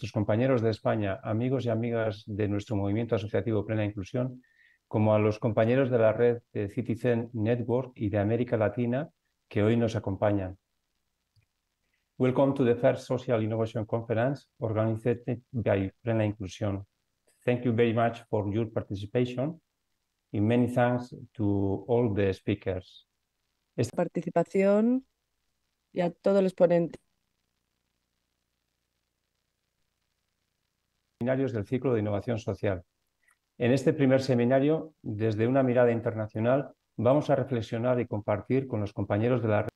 nuestros compañeros de España, amigos y amigas de nuestro movimiento asociativo Plena Inclusión, como a los compañeros de la red de Citizen Network y de América Latina que hoy nos acompañan. Welcome to the first Social Innovation Conference organized by Plena Inclusión. Thank you very much for your participation and many thanks to all the speakers. Participación y a todos los ponentes. Seminarios del ciclo de innovación social. En este primer seminario, desde una mirada internacional, vamos a reflexionar y compartir con los compañeros de la red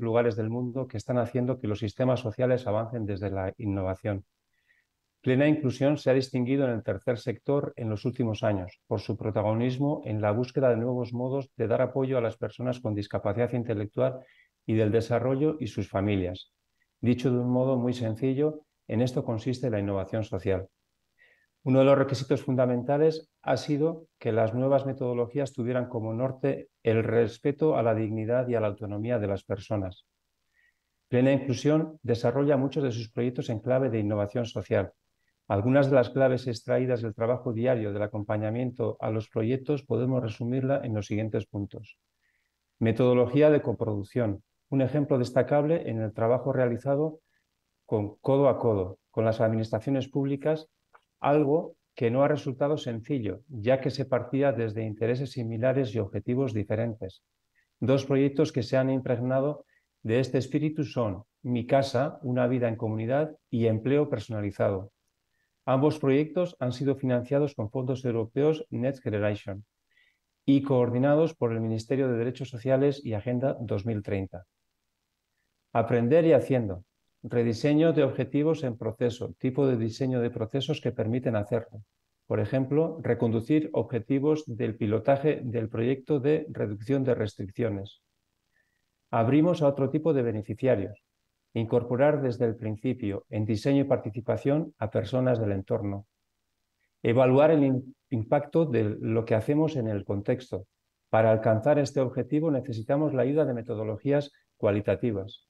lugares del mundo que están haciendo que los sistemas sociales avancen desde la innovación. Plena Inclusión se ha distinguido en el tercer sector en los últimos años por su protagonismo en la búsqueda de nuevos modos de dar apoyo a las personas con discapacidad intelectual y del desarrollo y sus familias. Dicho de un modo muy sencillo, en esto consiste la innovación social. Uno de los requisitos fundamentales ha sido que las nuevas metodologías tuvieran como norte el respeto a la dignidad y a la autonomía de las personas. Plena Inclusión desarrolla muchos de sus proyectos en clave de innovación social. Algunas de las claves extraídas del trabajo diario del acompañamiento a los proyectos podemos resumirla en los siguientes puntos. Metodología de coproducción. Un ejemplo destacable en el trabajo realizado codo a codo con las administraciones públicas, algo que no ha resultado sencillo, ya que se partía desde intereses similares y objetivos diferentes. Dos proyectos que se han impregnado de este espíritu son Mi casa, una vida en comunidad y Empleo personalizado. Ambos proyectos han sido financiados con fondos europeos Next Generation y coordinados por el Ministerio de Derechos Sociales y Agenda 2030. Aprender y haciendo. Rediseño de objetivos en proceso, tipo de diseño de procesos que permiten hacerlo. Por ejemplo, reconducir objetivos del pilotaje del proyecto de reducción de restricciones. Abrimos a otro tipo de beneficiarios. Incorporar desde el principio en diseño y participación a personas del entorno. Evaluar el impacto de lo que hacemos en el contexto. Para alcanzar este objetivo necesitamos la ayuda de metodologías cualitativas.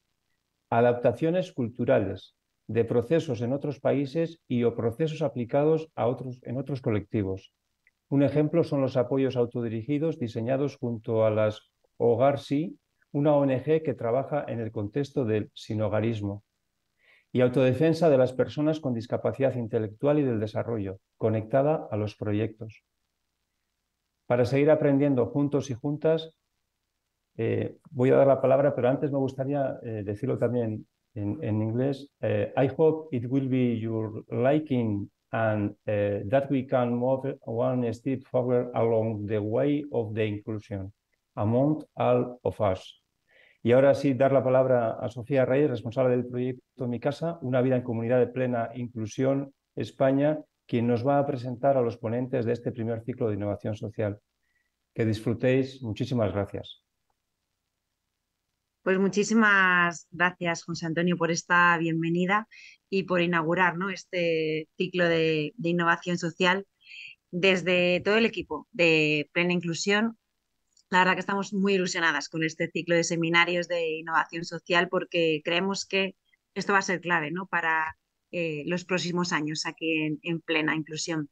Adaptaciones culturales de procesos en otros países y o procesos aplicados en otros colectivos. Un ejemplo son los apoyos autodirigidos diseñados junto a las Hogar Sí, una ONG que trabaja en el contexto del sinhogarismo. Y autodefensa de las personas con discapacidad intelectual y del desarrollo, conectada a los proyectos. Para seguir aprendiendo juntos y juntas, voy a dar la palabra, pero antes me gustaría decirlo también en inglés. I hope it will be your liking and that we can move one step forward along the way of the inclusion among all of us. Y ahora sí, dar la palabra a Sofía Reyes, responsable del proyecto Mi Casa, una vida en comunidad de Plena Inclusión España, quien nos va a presentar a los ponentes de este primer ciclo de innovación social. Que disfrutéis. Muchísimas gracias. Pues muchísimas gracias, José Antonio, por esta bienvenida y por inaugurar, ¿no?, este ciclo de innovación social desde todo el equipo de Plena Inclusión. La verdad que estamos muy ilusionadas con este ciclo de seminarios de innovación social porque creemos que esto va a ser clave, ¿no?, para los próximos años aquí en Plena Inclusión.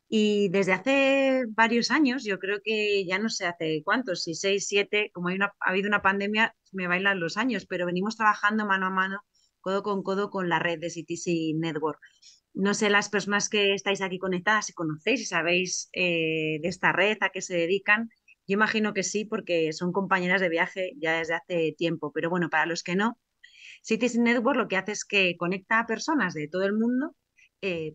Y desde hace varios años, yo creo que ya no sé hace cuántos, si 6, 7, como ha habido una pandemia, me bailan los años, pero venimos trabajando mano a mano, codo con la red de Citizen Network. No sé, las personas que estáis aquí conectadas, si conocéis, si sabéis de esta red, a qué se dedican. Yo imagino que sí, porque son compañeras de viaje ya desde hace tiempo, pero bueno, para los que no, Citizen Network lo que hace es que conecta a personas de todo el mundo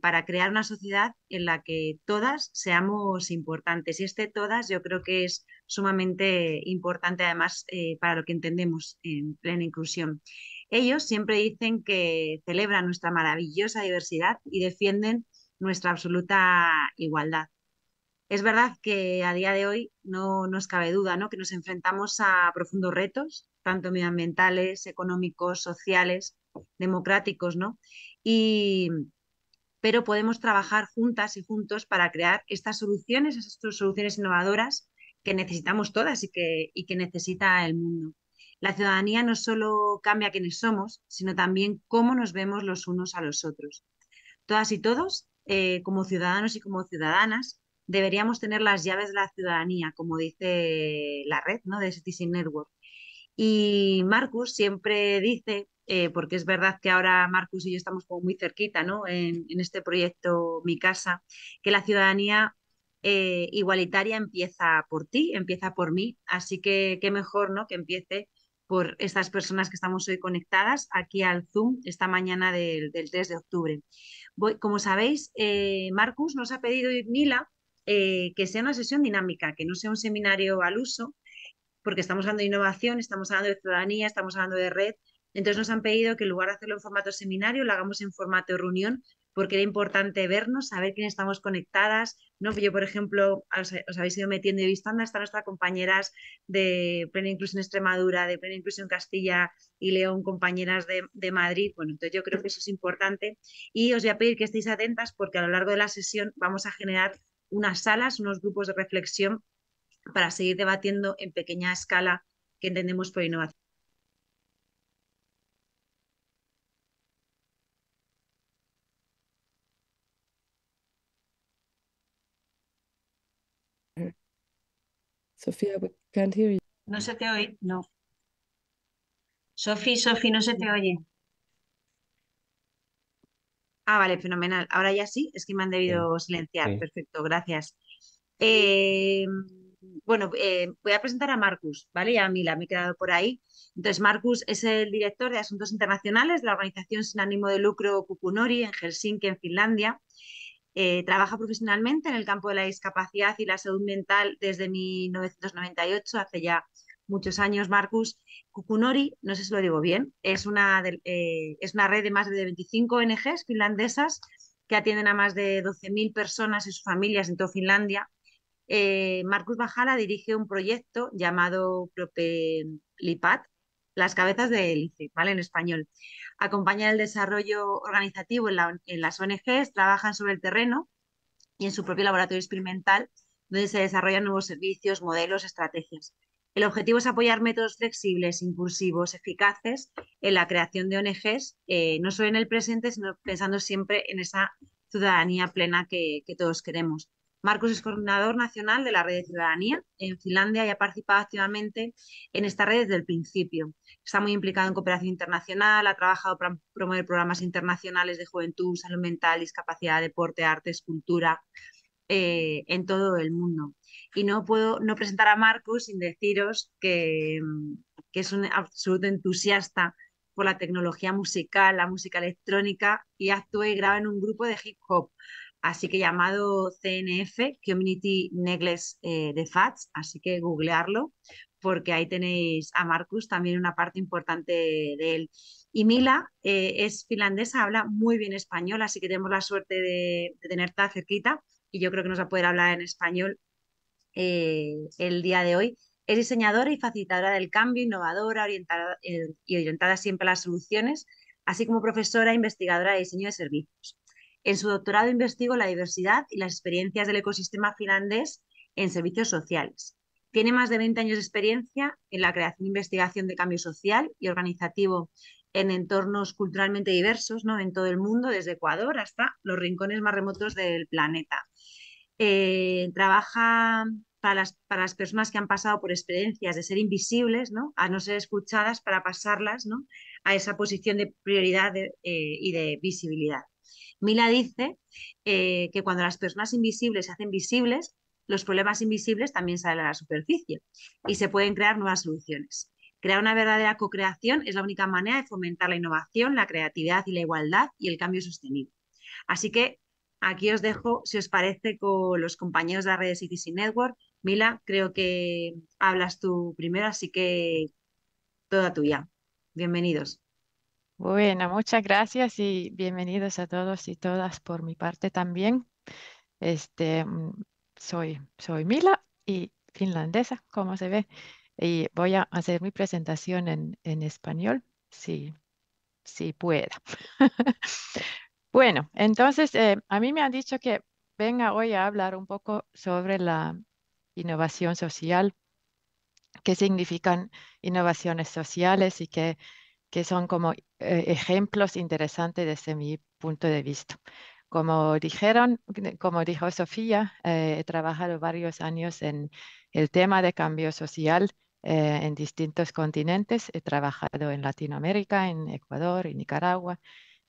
para crear una sociedad en la que todas seamos importantes. Y todas yo creo que es sumamente importante además para lo que entendemos en Plena Inclusión. Ellos siempre dicen que celebran nuestra maravillosa diversidad y defienden nuestra absoluta igualdad. Es verdad que a día de hoy no nos cabe duda, ¿no?, que nos enfrentamos a profundos retos, tanto medioambientales, económicos, sociales, democráticos, ¿no? Pero podemos trabajar juntas y juntos para crear estas soluciones innovadoras que necesitamos todas y que necesita el mundo. La ciudadanía no solo cambia quiénes somos, sino también cómo nos vemos los unos a los otros. Todas y todos, como ciudadanos y como ciudadanas, deberíamos tener las llaves de la ciudadanía, como dice la red, ¿no?, de Citizen Network. Y Marcus siempre dice, porque es verdad que ahora Marcus y yo estamos como muy cerquita, ¿no?, en este proyecto Mi Casa, que la ciudadanía igualitaria empieza por ti, empieza por mí, así que qué mejor, ¿no?, que empiece por estas personas que estamos hoy conectadas aquí al Zoom esta mañana del 3 de octubre. Como sabéis, Marcus nos ha pedido, Mila, que sea una sesión dinámica, que no sea un seminario al uso, porque estamos hablando de innovación, estamos hablando de ciudadanía, estamos hablando de red. Entonces nos han pedido que en lugar de hacerlo en formato seminario, lo hagamos en formato reunión, porque era importante vernos, saber quién estamos conectadas, ¿no? Yo, por ejemplo, os habéis ido metiendo y visto, anda, están nuestras compañeras de Plena Inclusión Extremadura, de Plena Inclusión Castilla y León, compañeras de Madrid. Bueno, entonces yo creo que eso es importante y os voy a pedir que estéis atentas porque a lo largo de la sesión vamos a generar unas salas, unos grupos de reflexión para seguir debatiendo en pequeña escala qué entendemos por innovación. Sofía, we can't hear you. No se te oye, no. Sofi, no se te oye. Ah, vale, fenomenal. Ahora ya sí, es que me han debido silenciar. Sí. Perfecto, gracias. Voy a presentar a Marcus, ¿vale? Y a Mila, me he quedado por ahí. Entonces, Marcus es el director de Asuntos Internacionales de la organización sin ánimo de lucro Kukunori en Helsinki, en Finlandia. Trabaja profesionalmente en el campo de la discapacidad y la salud mental desde 1998, hace ya muchos años. Marcus, Kukunori, no sé si lo digo bien, es una red de más de 25 ONGs finlandesas que atienden a más de 12.000 personas y sus familias en toda Finlandia. Marcus Bajala dirige un proyecto llamado Propelipat, las cabezas de hélice, ¿vale? En español. Acompaña el desarrollo organizativo en las ONGs, trabajan sobre el terreno y en su propio laboratorio experimental, donde se desarrollan nuevos servicios, modelos, estrategias. El objetivo es apoyar métodos flexibles, impulsivos, eficaces en la creación de ONGs, no solo en el presente, sino pensando siempre en esa ciudadanía plena que todos queremos. Marcos es coordinador nacional de la red de ciudadanía en Finlandia y ha participado activamente en esta red desde el principio. Está muy implicado en cooperación internacional, ha trabajado para promover programas internacionales de juventud, salud mental, discapacidad, deporte, artes, cultura, en todo el mundo. Y no puedo no presentar a Marcus sin deciros que es un absoluto entusiasta por la tecnología musical, la música electrónica, y actúa y graba en un grupo de hip hop, así que llamado CNF, Community Neglects de Fats, así que googlearlo, porque ahí tenéis a Marcus, también una parte importante de él. Y Mila es finlandesa, habla muy bien español, así que tenemos la suerte de tenerte cerquita y yo creo que nos va a poder hablar en español el día de hoy. Es diseñadora y facilitadora del cambio, innovadora y orientada siempre a las soluciones, así como profesora e investigadora de diseño de servicios. En su doctorado investigó la diversidad y las experiencias del ecosistema finlandés en servicios sociales. Tiene más de 20 años de experiencia en la creación e investigación de cambio social y organizativo en entornos culturalmente diversos, ¿no?, en todo el mundo, desde Ecuador hasta los rincones más remotos del planeta. Trabaja para las personas que han pasado por experiencias de ser invisibles, ¿no?, a no ser escuchadas, para pasarlas, ¿no?, a esa posición de prioridad y de visibilidad. Mila dice que cuando las personas invisibles se hacen visibles, los problemas invisibles también salen a la superficie y se pueden crear nuevas soluciones. Crear una verdadera co-creación es la única manera de fomentar la innovación, la creatividad y la igualdad y el cambio sostenible. Así que aquí os dejo, si os parece, con los compañeros de la red de Citizen Network. Mila, creo que hablas tú primero, así que toda tuya. Bienvenidos. Bueno, muchas gracias y bienvenidos a todos y todas por mi parte también. Este, mm, soy Mila y finlandesa, como se ve, y voy a hacer mi presentación en español, si pueda. Bueno, entonces a mí me han dicho que venga hoy a hablar un poco sobre la innovación social qué significan innovaciones sociales y que son como ejemplos interesantes desde mi punto de vista. Como dijo Sofía, he trabajado varios años en el tema de cambio social en distintos continentes. He trabajado en Latinoamérica, en Ecuador y Nicaragua.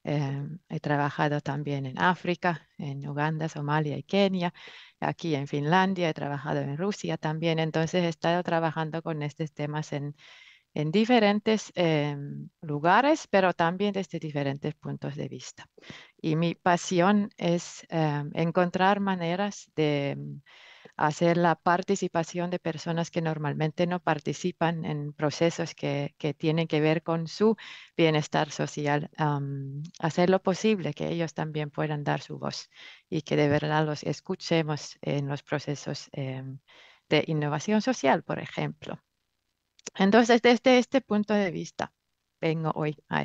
He trabajado también en África, en Uganda, Somalia y Kenia. Aquí en Finlandia, he trabajado en Rusia también. Entonces he estado trabajando con estos temas en diferentes lugares, pero también desde diferentes puntos de vista. Y mi pasión es encontrar maneras de hacer la participación de personas que normalmente no participan en procesos que tienen que ver con su bienestar social, hacer lo posible que ellos también puedan dar su voz y que de verdad los escuchemos en los procesos de innovación social, por ejemplo. Entonces, desde este punto de vista, vengo hoy a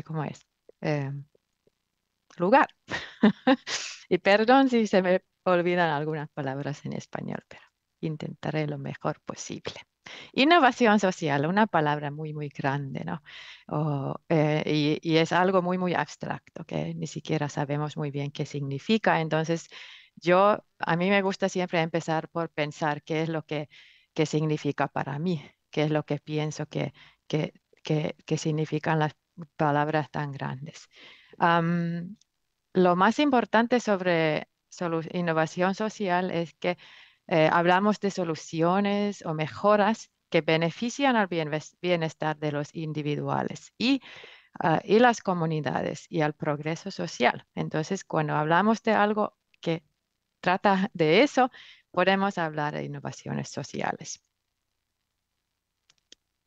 ¿cómo es? Eh, Lugar. Y perdón si se me olvidan algunas palabras en español, pero intentaré lo mejor posible. Innovación social, una palabra muy, muy grande, ¿no? Y es algo muy, muy abstracto que ni siquiera sabemos muy bien qué significa. Entonces, a mí me gusta siempre empezar por pensar qué es lo que significa para mí, qué es lo que pienso que, que significan las palabras tan grandes. Lo más importante sobre innovación social es que hablamos de soluciones o mejoras que benefician al bienestar de los individuales y las comunidades y al progreso social. Entonces, cuando hablamos de algo que trata de eso, podemos hablar de innovaciones sociales.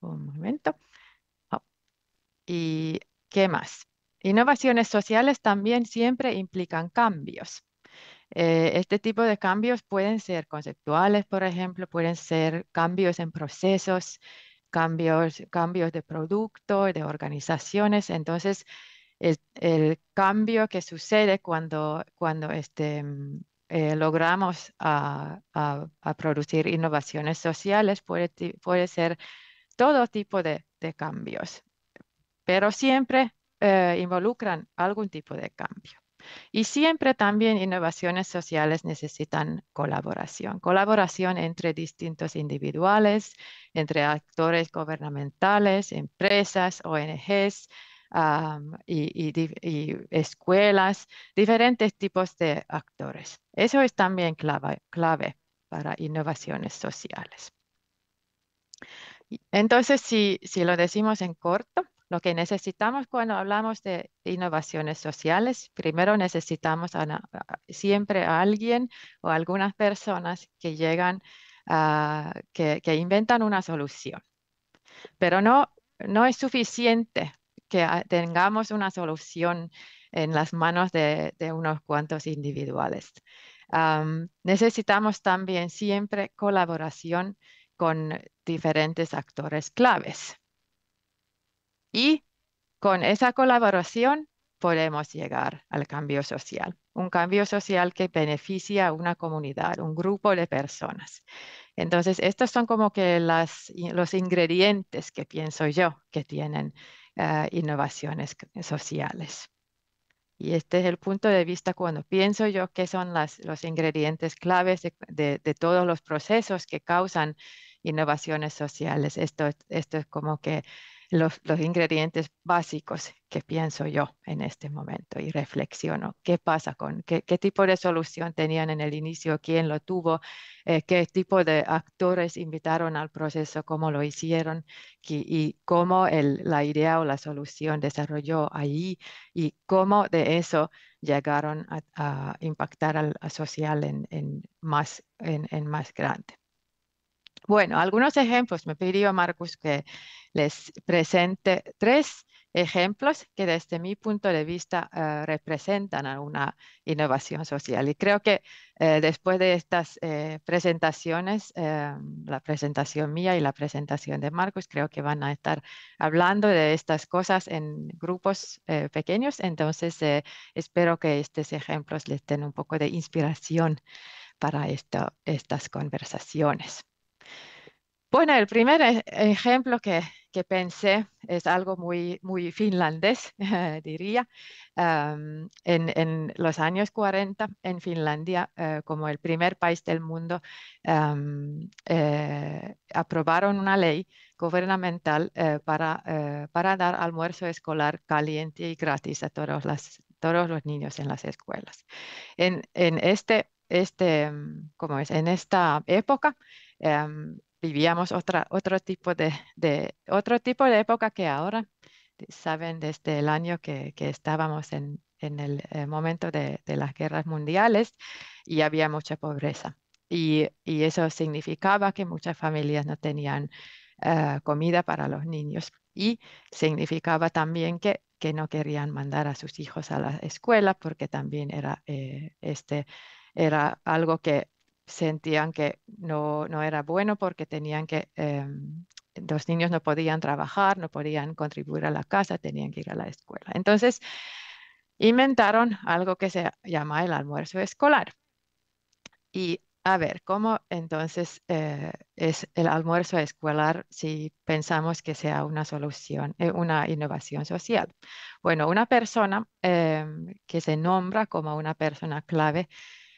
Un momento. Oh, ¿y qué más? Innovaciones sociales también siempre implican cambios. Este tipo de cambios pueden ser conceptuales, por ejemplo, pueden ser cambios en procesos, cambios de producto, de organizaciones. Entonces, el cambio que sucede cuando logramos a producir innovaciones sociales puede ser todo tipo de cambios, pero siempre involucran algún tipo de cambio. Y siempre también innovaciones sociales necesitan colaboración entre distintos individuales, entre actores gubernamentales, empresas, ONGs, y escuelas, diferentes tipos de actores. Eso es también clave para innovaciones sociales. Entonces, si lo decimos en corto, lo que necesitamos cuando hablamos de innovaciones sociales, primero necesitamos siempre a alguien o algunas personas que llegan, que inventan una solución. Pero no es suficiente que tengamos una solución en las manos de unos cuantos individuales. Necesitamos también siempre colaboración con diferentes actores claves. Y con esa colaboración podemos llegar al cambio social, un cambio social que beneficia a una comunidad, un grupo de personas. Entonces, estos son como que los ingredientes que pienso yo que tienen innovaciones sociales. Y este es el punto de vista cuando pienso yo que son los ingredientes claves de todos los procesos que causan innovaciones sociales. Esto es como que los ingredientes básicos que pienso yo en este momento y reflexiono. ¿Qué pasa qué tipo de solución tenían en el inicio? ¿Quién lo tuvo? ¿Qué tipo de actores invitaron al proceso? ¿Cómo lo hicieron? Y cómo la idea o la solución desarrolló ahí y cómo de eso llegaron a impactar al social en más grande. Bueno, algunos ejemplos. Me pidió Marcus que les presente 3 ejemplos que desde mi punto de vista representan a una innovación social. Y creo que después de estas presentaciones, la presentación mía y la presentación de Marcus, creo que van a estar hablando de estas cosas en grupos pequeños. Entonces, espero que estos ejemplos les den un poco de inspiración para estas conversaciones. Bueno, el primer ejemplo que pensé es algo muy finlandés, diría. En los años 40, en Finlandia, como el primer país del mundo, aprobaron una ley gubernamental para dar almuerzo escolar caliente y gratis a todos los niños en las escuelas. En ¿cómo es? En esta época, vivíamos otro tipo de época que ahora. Saben, desde el año que estábamos en el momento de las guerras mundiales y había mucha pobreza. Y eso significaba que muchas familias no tenían comida para los niños. Y significaba también que no querían mandar a sus hijos a la escuela porque también era algo que sentían que no era bueno porque tenían los niños no podían trabajar, no podían contribuir a la casa, tenían que ir a la escuela. Entonces, inventaron algo que se llama el almuerzo escolar. Y a ver, ¿cómo entonces es el almuerzo escolar si pensamos que sea una solución, una innovación social? Bueno, una persona que se nombra como una persona clave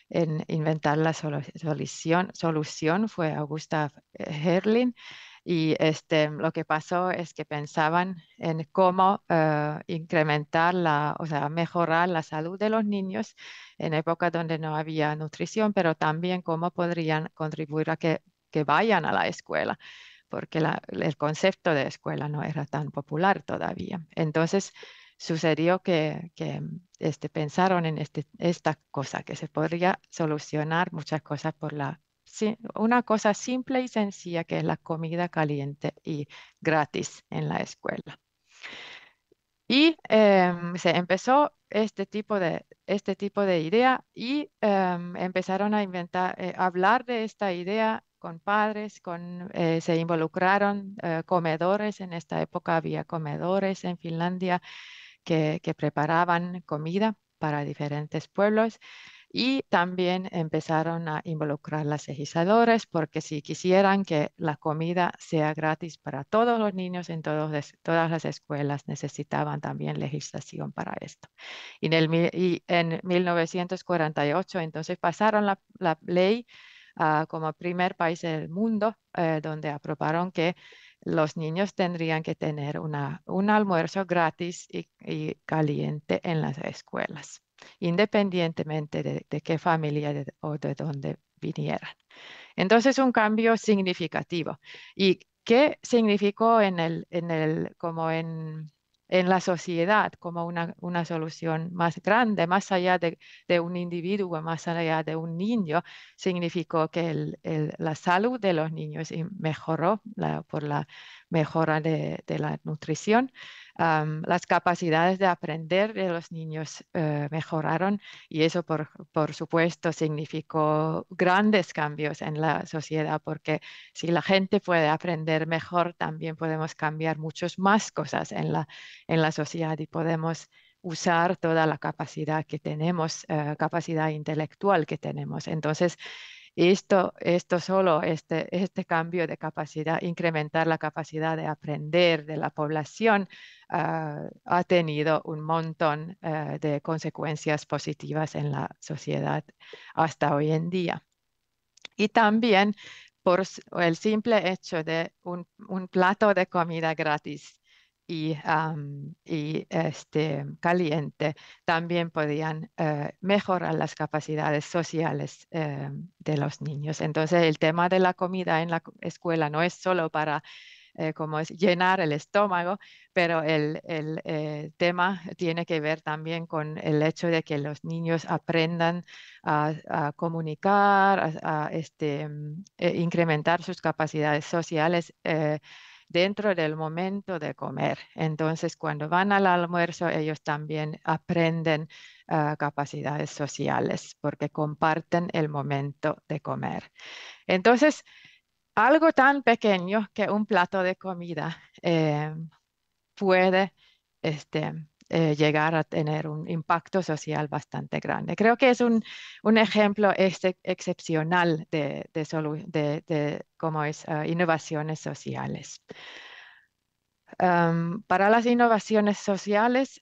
en inventar la solución fue Augusta Herling. Y lo que pasó es que pensaban en cómo incrementar o sea, mejorar la salud de los niños en épocas donde no había nutrición, pero también cómo podrían contribuir a que vayan a la escuela, porque el concepto de escuela no era tan popular todavía. Entonces, sucedió que pensaron en esta cosa, que se podría solucionar muchas cosas una cosa simple y sencilla que es la comida caliente y gratis en la escuela. Y se empezó este tipo de idea y empezaron a hablar de esta idea con padres, se involucraron comedores. En esta época había comedores en Finlandia que preparaban comida para diferentes pueblos y también empezaron a involucrar las legisladores porque si quisieran que la comida sea gratis para todos los niños en todas las escuelas, necesitaban también legislación para esto. Y en 1948 entonces pasaron la ley como primer país del mundo donde aprobaron que los niños tendrían que tener un almuerzo gratis y caliente en las escuelas, independientemente de qué familia o de dónde vinieran. Entonces, un cambio significativo. ¿Y qué significó en la sociedad como una solución más grande, más allá de un individuo, más allá de un niño? Significó que la salud de los niños mejoró por la mejora de la nutrición. Las capacidades de aprender de los niños mejoraron y eso, por supuesto, significó grandes cambios en la sociedad, porque si la gente puede aprender mejor, también podemos cambiar muchas más cosas en la sociedad y podemos usar toda la capacidad que tenemos, capacidad intelectual que tenemos. Entonces, este cambio de capacidad, incrementar la capacidad de aprender de la población, ha tenido un montón de consecuencias positivas en la sociedad hasta hoy en día. Y también por el simple hecho de un plato de comida gratis y caliente, también podían mejorar las capacidades sociales de los niños. Entonces, el tema de la comida en la escuela no es solo para como es llenar el estómago, pero el tema tiene que ver también con el hecho de que los niños aprendan a comunicar, incrementar sus capacidades sociales dentro del momento de comer. Entonces, cuando van al almuerzo, ellos también aprenden capacidades sociales porque comparten el momento de comer. Entonces, algo tan pequeño que un plato de comida puede llegar a tener un impacto social bastante grande. Creo que es un ejemplo excepcional de cómo es innovaciones sociales. Para las innovaciones sociales,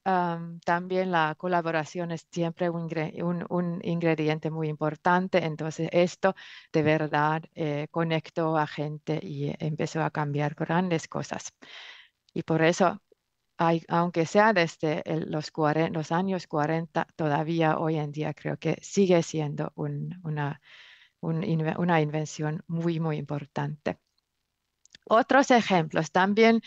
también la colaboración es siempre un ingrediente muy importante. Entonces, esto de verdad conectó a gente y empezó a cambiar grandes cosas. Y por eso, aunque sea desde los años 40, todavía hoy en día creo que sigue siendo una invención muy, muy importante. Otros ejemplos también.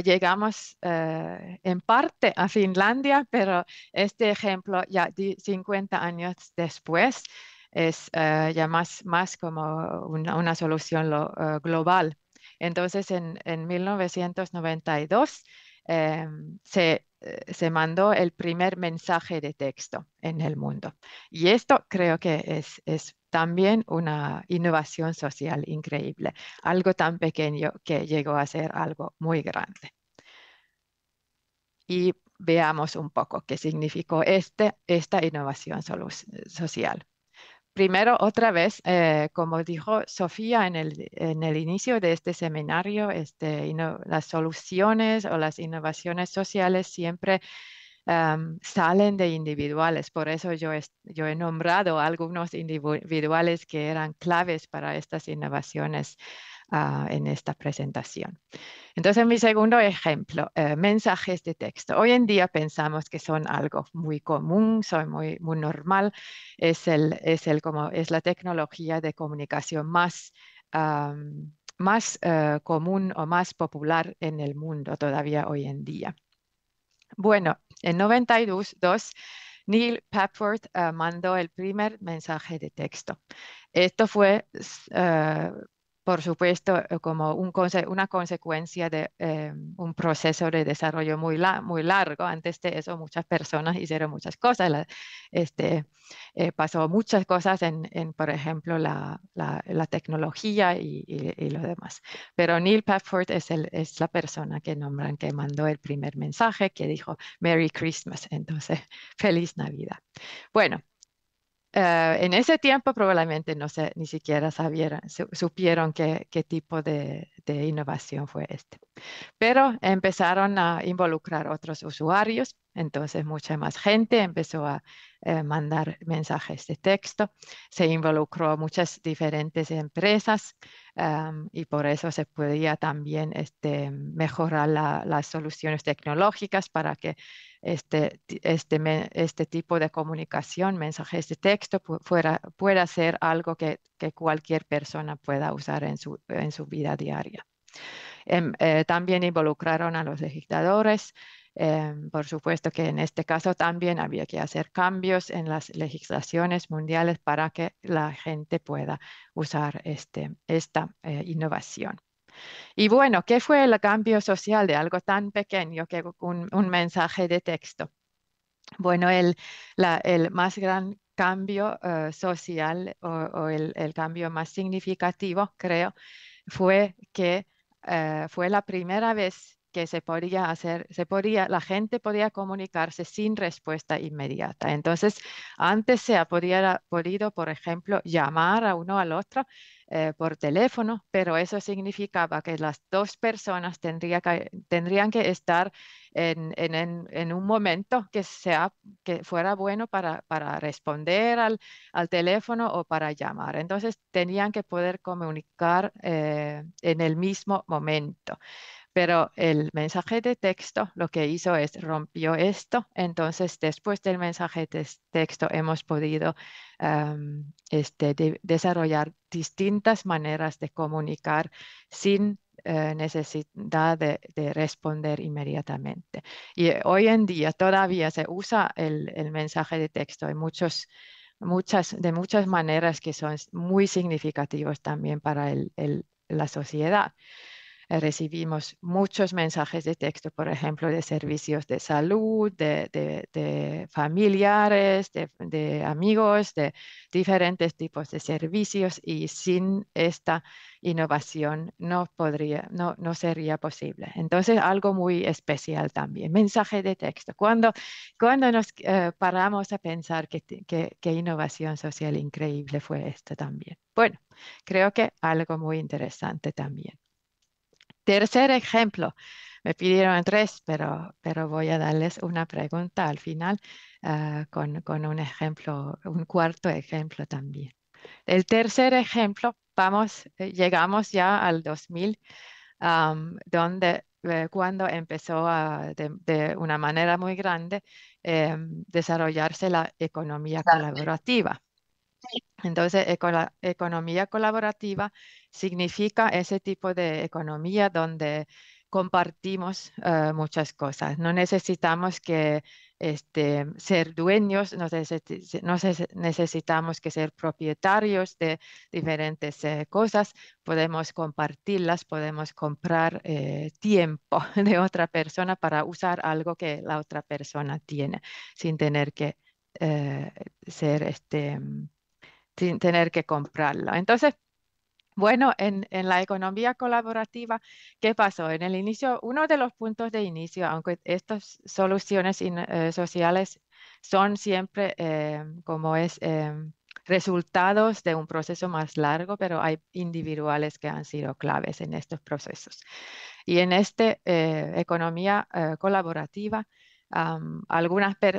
Llegamos en parte a Finlandia, pero este ejemplo ya 50 años después es ya más como una solución global. Entonces, en 1992 se mandó el primer mensaje de texto en el mundo. Y esto creo que es también una innovación social increíble, algo tan pequeño que llegó a ser algo muy grande. Y veamos un poco qué significó esta innovación social. Primero, otra vez, como dijo Sofía en el inicio de este seminario, las soluciones o las innovaciones sociales siempre salen de individuales. Por eso yo he nombrado algunos individuales que eran claves para estas innovaciones en esta presentación. Entonces, mi segundo ejemplo, mensajes de texto. Hoy en día pensamos que son algo muy común, son muy normal. Es la tecnología de comunicación más común o más popular en el mundo todavía hoy en día. Bueno, en 92, Neil Papworth mandó el primer mensaje de texto. Esto fue, por supuesto, como una consecuencia de un proceso de desarrollo muy largo. Antes de eso, muchas personas hicieron muchas cosas. Pasó muchas cosas por ejemplo, la tecnología y lo demás. Pero Neil Papworth es la persona que nombran que mandó el primer mensaje, que dijo Merry Christmas. Entonces, feliz Navidad. Bueno, en ese tiempo probablemente ni siquiera supieron qué tipo de innovación fue este. Pero empezaron a involucrar otros usuarios, entonces mucha más gente empezó a mandar mensajes de texto, se involucró muchas diferentes empresas y por eso se podía también mejorar las soluciones tecnológicas para que este tipo de comunicación, mensajes de texto, pueda ser algo que cualquier persona pueda usar en su vida diaria. También involucraron a los legisladores. Por supuesto que en este caso también había que hacer cambios en las legislaciones mundiales para que la gente pueda usar esta innovación. Y bueno, ¿qué fue el cambio social de algo tan pequeño que un mensaje de texto? Bueno, el más gran cambio social o el cambio más significativo, creo, fue que fue la primera vez que la gente podía comunicarse sin respuesta inmediata. Entonces, antes se ha podido, por ejemplo, llamar a uno al otro por teléfono, pero eso significaba que las dos personas tendrían que estar en un momento que fuera bueno para responder al teléfono o para llamar. Entonces tenían que poder comunicar en el mismo momento. Pero el mensaje de texto lo que hizo es rompió esto. Entonces, después del mensaje de texto hemos podido desarrollar distintas maneras de comunicar sin necesidad de responder inmediatamente. Y hoy en día todavía se usa el mensaje de texto en de muchas maneras que son muy significativos también para la sociedad. recibimos muchos mensajes de texto, por ejemplo, de servicios de salud, de familiares, de amigos, de diferentes tipos de servicios, y sin esta innovación no sería posible. Entonces, algo muy especial también, mensaje de texto. Cuando nos paramos a pensar qué innovación social increíble fue esto también. Bueno, creo que algo muy interesante también. Tercer ejemplo, me pidieron tres, pero voy a darles una pregunta al final con un ejemplo, un cuarto ejemplo también. El tercer ejemplo, llegamos ya al 2000, donde cuando empezó de una manera muy grande desarrollarse la economía colaborativa. Entonces, economía colaborativa significa ese tipo de economía donde compartimos muchas cosas. No necesitamos que ser dueños, necesitamos que ser propietarios de diferentes cosas. Podemos compartirlas, podemos comprar tiempo de otra persona para usar algo que la otra persona tiene, sin tener que eh, ser sin tener que comprarlo. Entonces, bueno, en la economía colaborativa, ¿qué pasó? En el inicio, uno de los puntos de inicio, aunque estas soluciones sociales son siempre resultados de un proceso más largo, pero hay individuales que han sido claves en estos procesos. Y en esta economía colaborativa,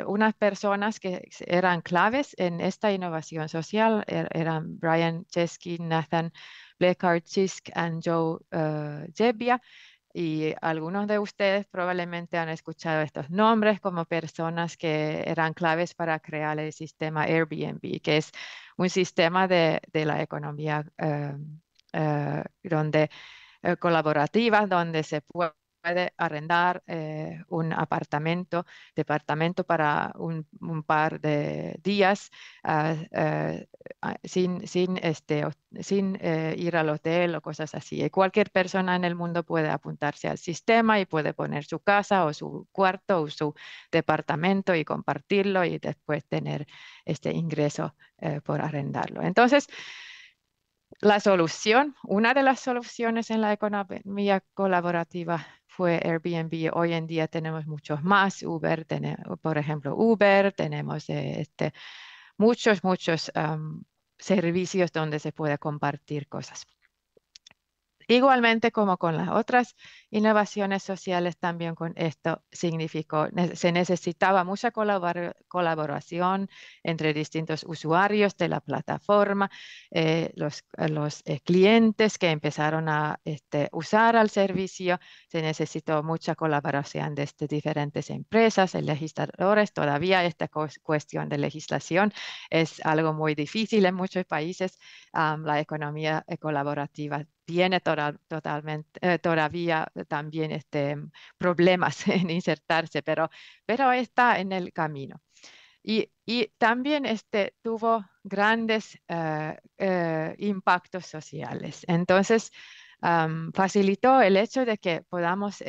unas personas que eran claves en esta innovación social eran Brian Chesky, Nathan Bleckart-Zisk y Joe Gebbia. Y algunos de ustedes probablemente han escuchado estos nombres como personas que eran claves para crear el sistema Airbnb, que es un sistema de la economía colaborativa, donde se puede arrendar un departamento para un par de días sin ir al hotel o cosas así. Y cualquier persona en el mundo puede apuntarse al sistema y puede poner su casa o su cuarto o su departamento y compartirlo y después tener este ingreso por arrendarlo. Entonces, una de las soluciones en la economía colaborativa fue Airbnb. Hoy en día tenemos muchos más. Por ejemplo, Uber, tenemos muchos servicios donde se puede compartir cosas. Igualmente como con las otras innovaciones sociales, también con esto se necesitaba mucha colaboración entre distintos usuarios de la plataforma, los clientes que empezaron a usar el servicio. Se necesitó mucha colaboración desde diferentes empresas, legisladores. Todavía esta cuestión de legislación es algo muy difícil en muchos países. La economía colaborativa tiene todavía también problemas en insertarse, pero está en el camino. Y también tuvo grandes impactos sociales. Entonces, facilitó el hecho de que podamos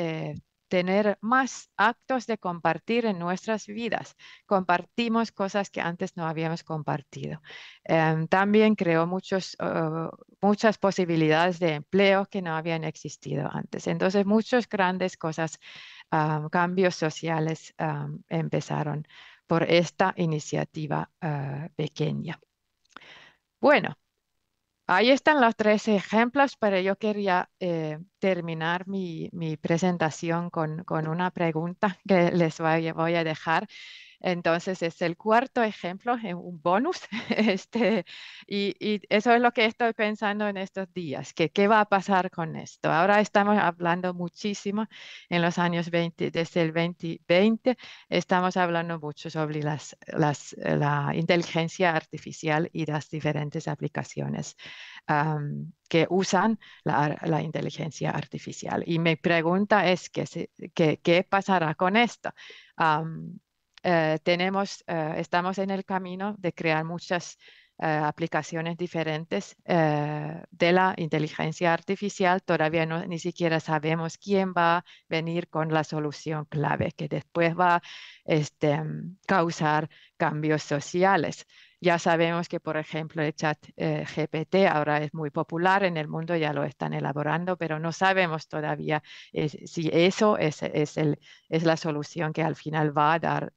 tener más actos de compartir en nuestras vidas. Compartimos cosas que antes no habíamos compartido. También creó muchas posibilidades de empleo que no habían existido antes. Entonces, muchas grandes cosas, cambios sociales empezaron por esta iniciativa pequeña. Bueno, ahí están los tres ejemplos, pero yo quería terminar mi presentación con una pregunta que les voy a dejar. Entonces es el cuarto ejemplo, un bonus, y eso es lo que estoy pensando en estos días, que qué va a pasar con esto. Ahora estamos hablando muchísimo en los años 20, desde el 2020, estamos hablando mucho sobre la inteligencia artificial y las diferentes aplicaciones que usan la inteligencia artificial. Y mi pregunta es ¿qué pasará con esto? Estamos en el camino de crear muchas aplicaciones diferentes de la inteligencia artificial. Todavía ni siquiera sabemos quién va a venir con la solución clave que después va a causar cambios sociales. Ya sabemos que, por ejemplo, el chat GPT ahora es muy popular en el mundo, ya lo están elaborando, pero no sabemos todavía si eso es la solución que al final va a dar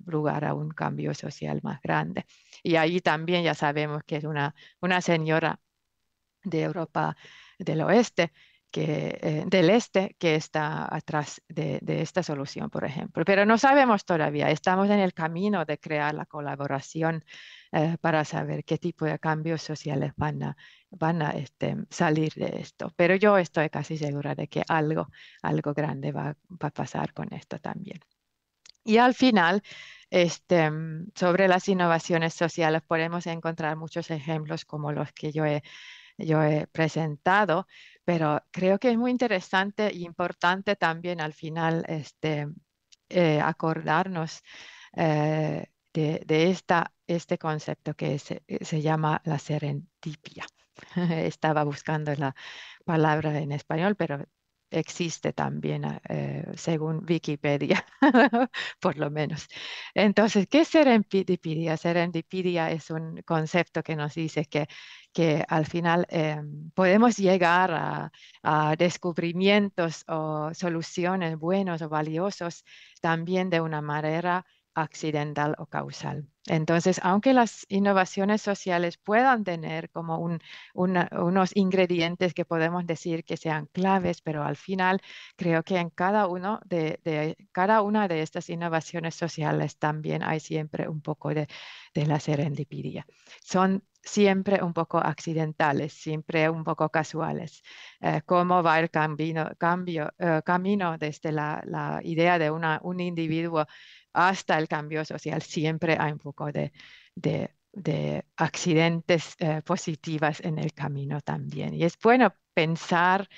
lugar a un cambio social más grande. Y ahí también ya sabemos que es una señora de Europa del Oeste, del Este, que está atrás de esta solución, por ejemplo. Pero no sabemos todavía, estamos en el camino de crear la colaboración para saber qué tipo de cambios sociales van a salir de esto. Pero yo estoy casi segura de que algo grande va a pasar con esto también. Y al final, sobre las innovaciones sociales, podemos encontrar muchos ejemplos como los que yo he presentado, pero creo que es muy interesante e importante también al final acordarnos de este concepto que se llama la serendipia. Estaba buscando la palabra en español, pero existe también según Wikipedia, por lo menos. Entonces, ¿qué es serendipidia? Serendipidia es un concepto que nos dice que al final podemos llegar a descubrimientos o soluciones buenos o valiosos también de una manera accidental o causal. Entonces, aunque las innovaciones sociales puedan tener como unos ingredientes que podemos decir que sean claves, pero al final creo que en cada una de estas innovaciones sociales también hay siempre un poco de la serendipidia. Son siempre un poco accidentales, siempre un poco casuales. Cómo va el camino desde la idea de un individuo hasta el cambio social, siempre hay un poco de accidentes positivas en el camino también. Y es bueno pensar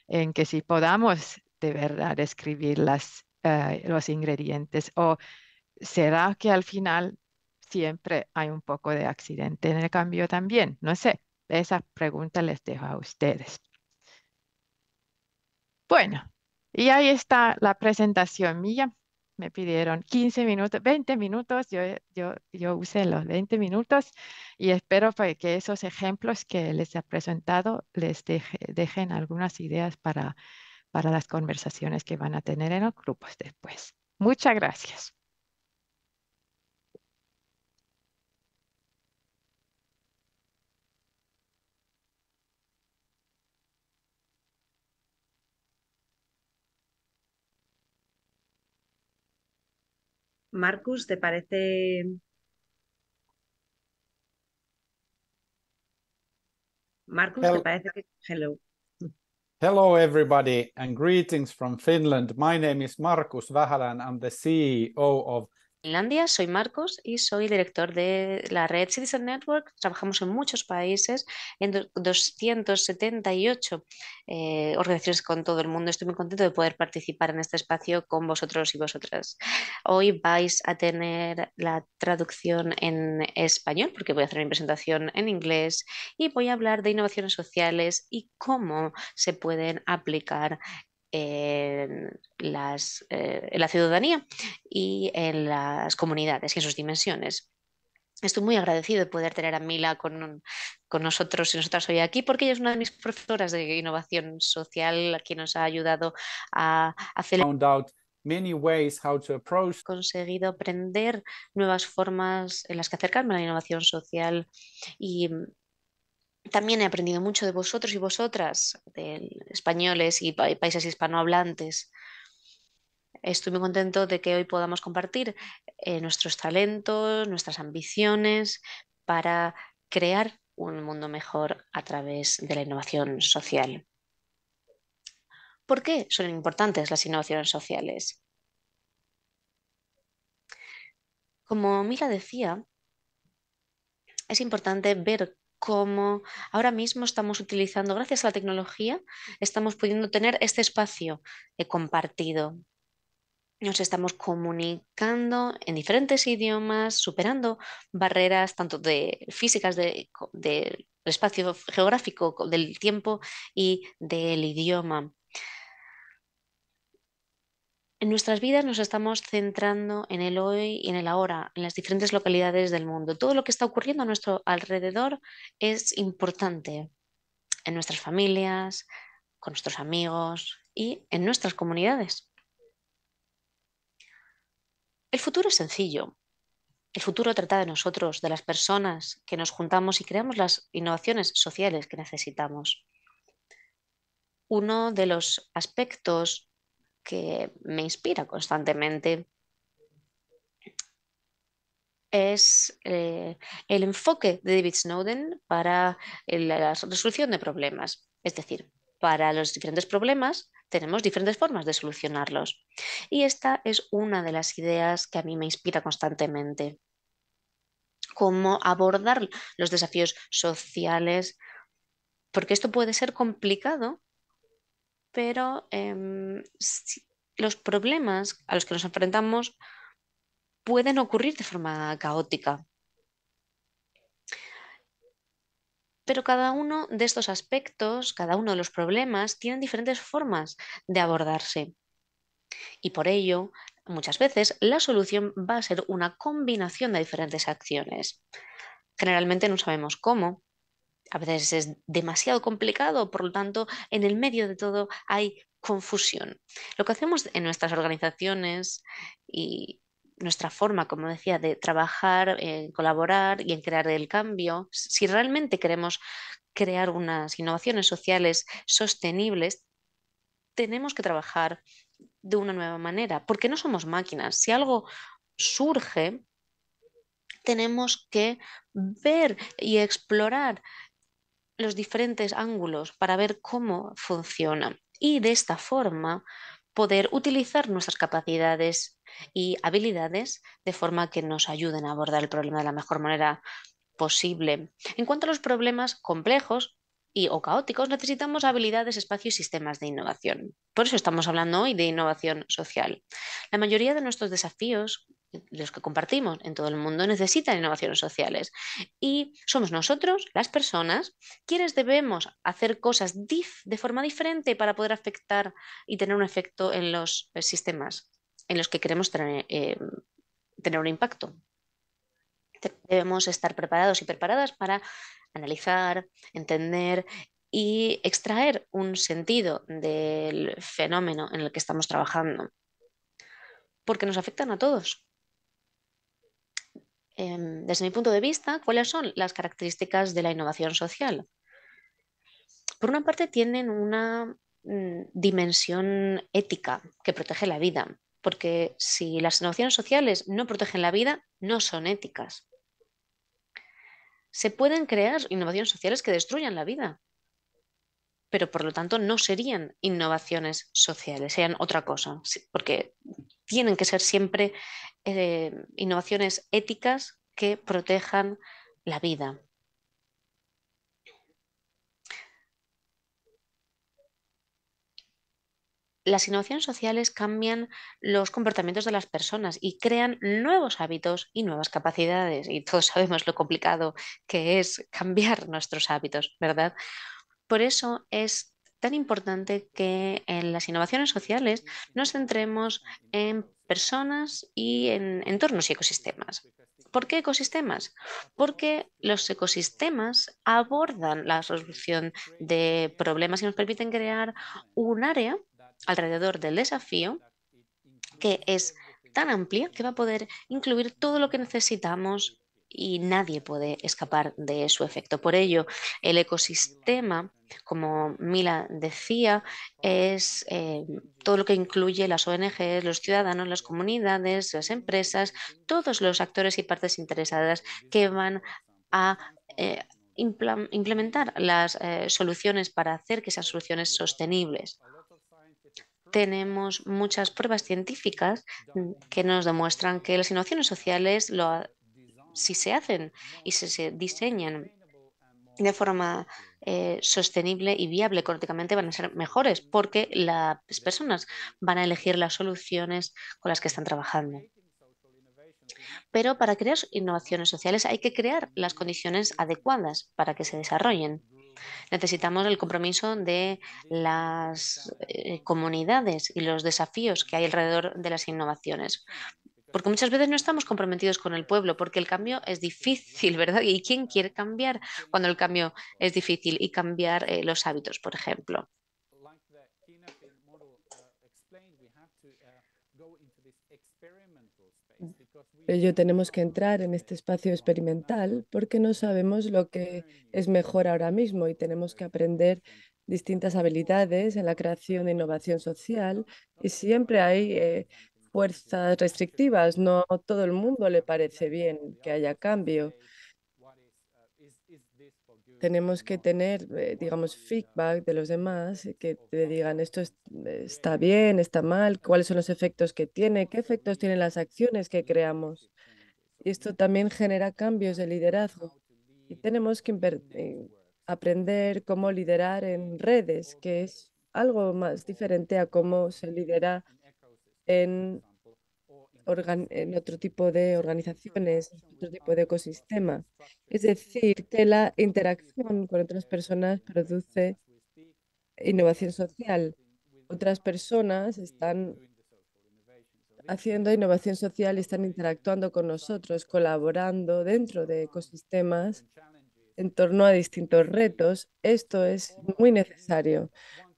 en que si podamos de verdad escribir los ingredientes, o será que al final siempre hay un poco de accidente en el cambio también. No sé, esa pregunta les dejo a ustedes. Bueno, y ahí está la presentación mía. Me pidieron 15 minutos, 20 minutos, yo usé los 20 minutos y espero pues, que esos ejemplos que les he presentado les dejen algunas ideas para las conversaciones que van a tener en los grupos después. Muchas gracias. Marcus, ¿te parece? Marcus, ¿te parece que... Hello. Hello, everybody, and greetings from Finland. My name is Markus Vähälä, and I'm the CEO of Finlandia, soy Marcos y soy director de la red Citizen Network. Trabajamos en muchos países, en 278 organizaciones con todo el mundo. Estoy muy contento de poder participar en este espacio con vosotros y vosotras. Hoy vais a tener la traducción en español porque voy a hacer mi presentación en inglés y voy a hablar de innovaciones sociales y cómo se pueden aplicar en la ciudadanía y en las comunidades y en sus dimensiones. Estoy muy agradecido de poder tener a Mila con nosotros y nosotras hoy aquí porque ella es una de mis profesoras de innovación social, a quien nos ha ayudado a hacer many ways how to approach. Conseguido aprender nuevas formas en las que acercarme a la innovación social y también he aprendido mucho de vosotros y vosotras, de españoles y países hispanohablantes. Estoy muy contento de que hoy podamos compartir nuestros talentos, nuestras ambiciones para crear un mundo mejor a través de la innovación social. ¿Por qué son importantes las innovaciones sociales? Como Mila decía, es importante ver cómo ahora mismo estamos utilizando, gracias a la tecnología, estamos pudiendo tener este espacio compartido. nos estamos comunicando en diferentes idiomas, superando barreras tanto de físicas del espacio geográfico, del tiempo y del idioma. En nuestras vidas nos estamos centrando en el hoy y en el ahora, en las diferentes localidades del mundo. Todo lo que está ocurriendo a nuestro alrededor es importante en nuestras familias, con nuestros amigos y en nuestras comunidades. El futuro es sencillo. El futuro trata de nosotros, de las personas que nos juntamos y creamos las innovaciones sociales que necesitamos. Uno de los aspectos que me inspira constantemente es el enfoque de David Snowden para la resolución de problemas. Es decir, para los diferentes problemas tenemos diferentes formas de solucionarlos. Y esta es una de las ideas que a mí me inspira constantemente. Cómo abordar los desafíos sociales, porque esto puede ser complicado, pero los problemas a los que nos enfrentamos pueden ocurrir de forma caótica. Pero cada uno de estos aspectos, cada uno de los problemas, tienen diferentes formas de abordarse. Y por ello, muchas veces, la solución va a ser una combinación de diferentes acciones. Generalmente no sabemos cómo. A veces es demasiado complicado, por lo tanto, en el medio de todo hay confusión. Lo que hacemos en nuestras organizaciones y nuestra forma, como decía, de trabajar, colaborar y en crear el cambio, si realmente queremos crear unas innovaciones sociales sostenibles, tenemos que trabajar de una nueva manera, porque no somos máquinas. Si algo surge, tenemos que ver y explorar los diferentes ángulos para ver cómo funciona y de esta forma poder utilizar nuestras capacidades y habilidades de forma que nos ayuden a abordar el problema de la mejor manera posible. En cuanto a los problemas complejos o caóticos, necesitamos habilidades, espacio y sistemas de innovación. Por eso estamos hablando hoy de innovación social. La mayoría de nuestros desafíos, los que compartimos en todo el mundo, necesitan innovaciones sociales. Y somos nosotros, las personas, quienes debemos hacer cosas de forma diferente para poder afectar y tener un efecto en los sistemas en los que queremos tener un impacto. Debemos estar preparados y preparadas para analizar, entender y extraer un sentido del fenómeno en el que estamos trabajando, porque nos afectan a todos. Desde mi punto de vista, ¿cuáles son las características de la innovación social? Por una parte, tienen una dimensión ética que protege la vida, porque si las innovaciones sociales no protegen la vida, no son éticas. Se pueden crear innovaciones sociales que destruyan la vida, pero por lo tanto no serían innovaciones sociales, serían otra cosa, porque tienen que ser siempre innovaciones éticas que protejan la vida. Las innovaciones sociales cambian los comportamientos de las personas y crean nuevos hábitos y nuevas capacidades. Y todos sabemos lo complicado que es cambiar nuestros hábitos, ¿verdad? Por eso es tan importante que en las innovaciones sociales nos centremos en personas y en entornos y ecosistemas. ¿Por qué ecosistemas? Porque los ecosistemas abordan la resolución de problemas y nos permiten crear un área alrededor del desafío que es tan amplia que va a poder incluir todo lo que necesitamos y nadie puede escapar de su efecto. Por ello, el ecosistema, como Mila decía, es todo lo que incluye las ONGs, los ciudadanos, las comunidades, las empresas, todos los actores y partes interesadas que van a implementar las soluciones para hacer que esas soluciones sostenibles. Tenemos muchas pruebas científicas que nos demuestran que las innovaciones sociales, si se hacen y se diseñan de forma sostenible y viable económicamente van a ser mejores porque las personas van a elegir las soluciones con las que están trabajando. Pero para crear innovaciones sociales hay que crear las condiciones adecuadas para que se desarrollen. Necesitamos el compromiso de las comunidades y los desafíos que hay alrededor de las innovaciones. Porque muchas veces no estamos comprometidos con el pueblo, porque el cambio es difícil, ¿verdad? ¿Y quién quiere cambiar cuando el cambio es difícil y cambiar los hábitos, por ejemplo? Ello tenemos que entrar en este espacio experimental porque no sabemos lo que es mejor ahora mismo y tenemos que aprender distintas habilidades en la creación de innovación social y siempre hay fuerzas restrictivas. No a todo el mundo le parece bien que haya cambio. Tenemos que tener, digamos, feedback de los demás y que te digan está bien, está mal, cuáles son los efectos que tiene, qué efectos tienen las acciones que creamos. Y esto también genera cambios de liderazgo. Y tenemos que aprender cómo liderar en redes, que es algo más diferente a cómo se lidera en, en otro tipo de organizaciones, otro tipo de ecosistema. Es decir, que la interacción con otras personas produce innovación social. Otras personas están haciendo innovación social y están interactuando con nosotros, colaborando dentro de ecosistemas en torno a distintos retos. Esto es muy necesario.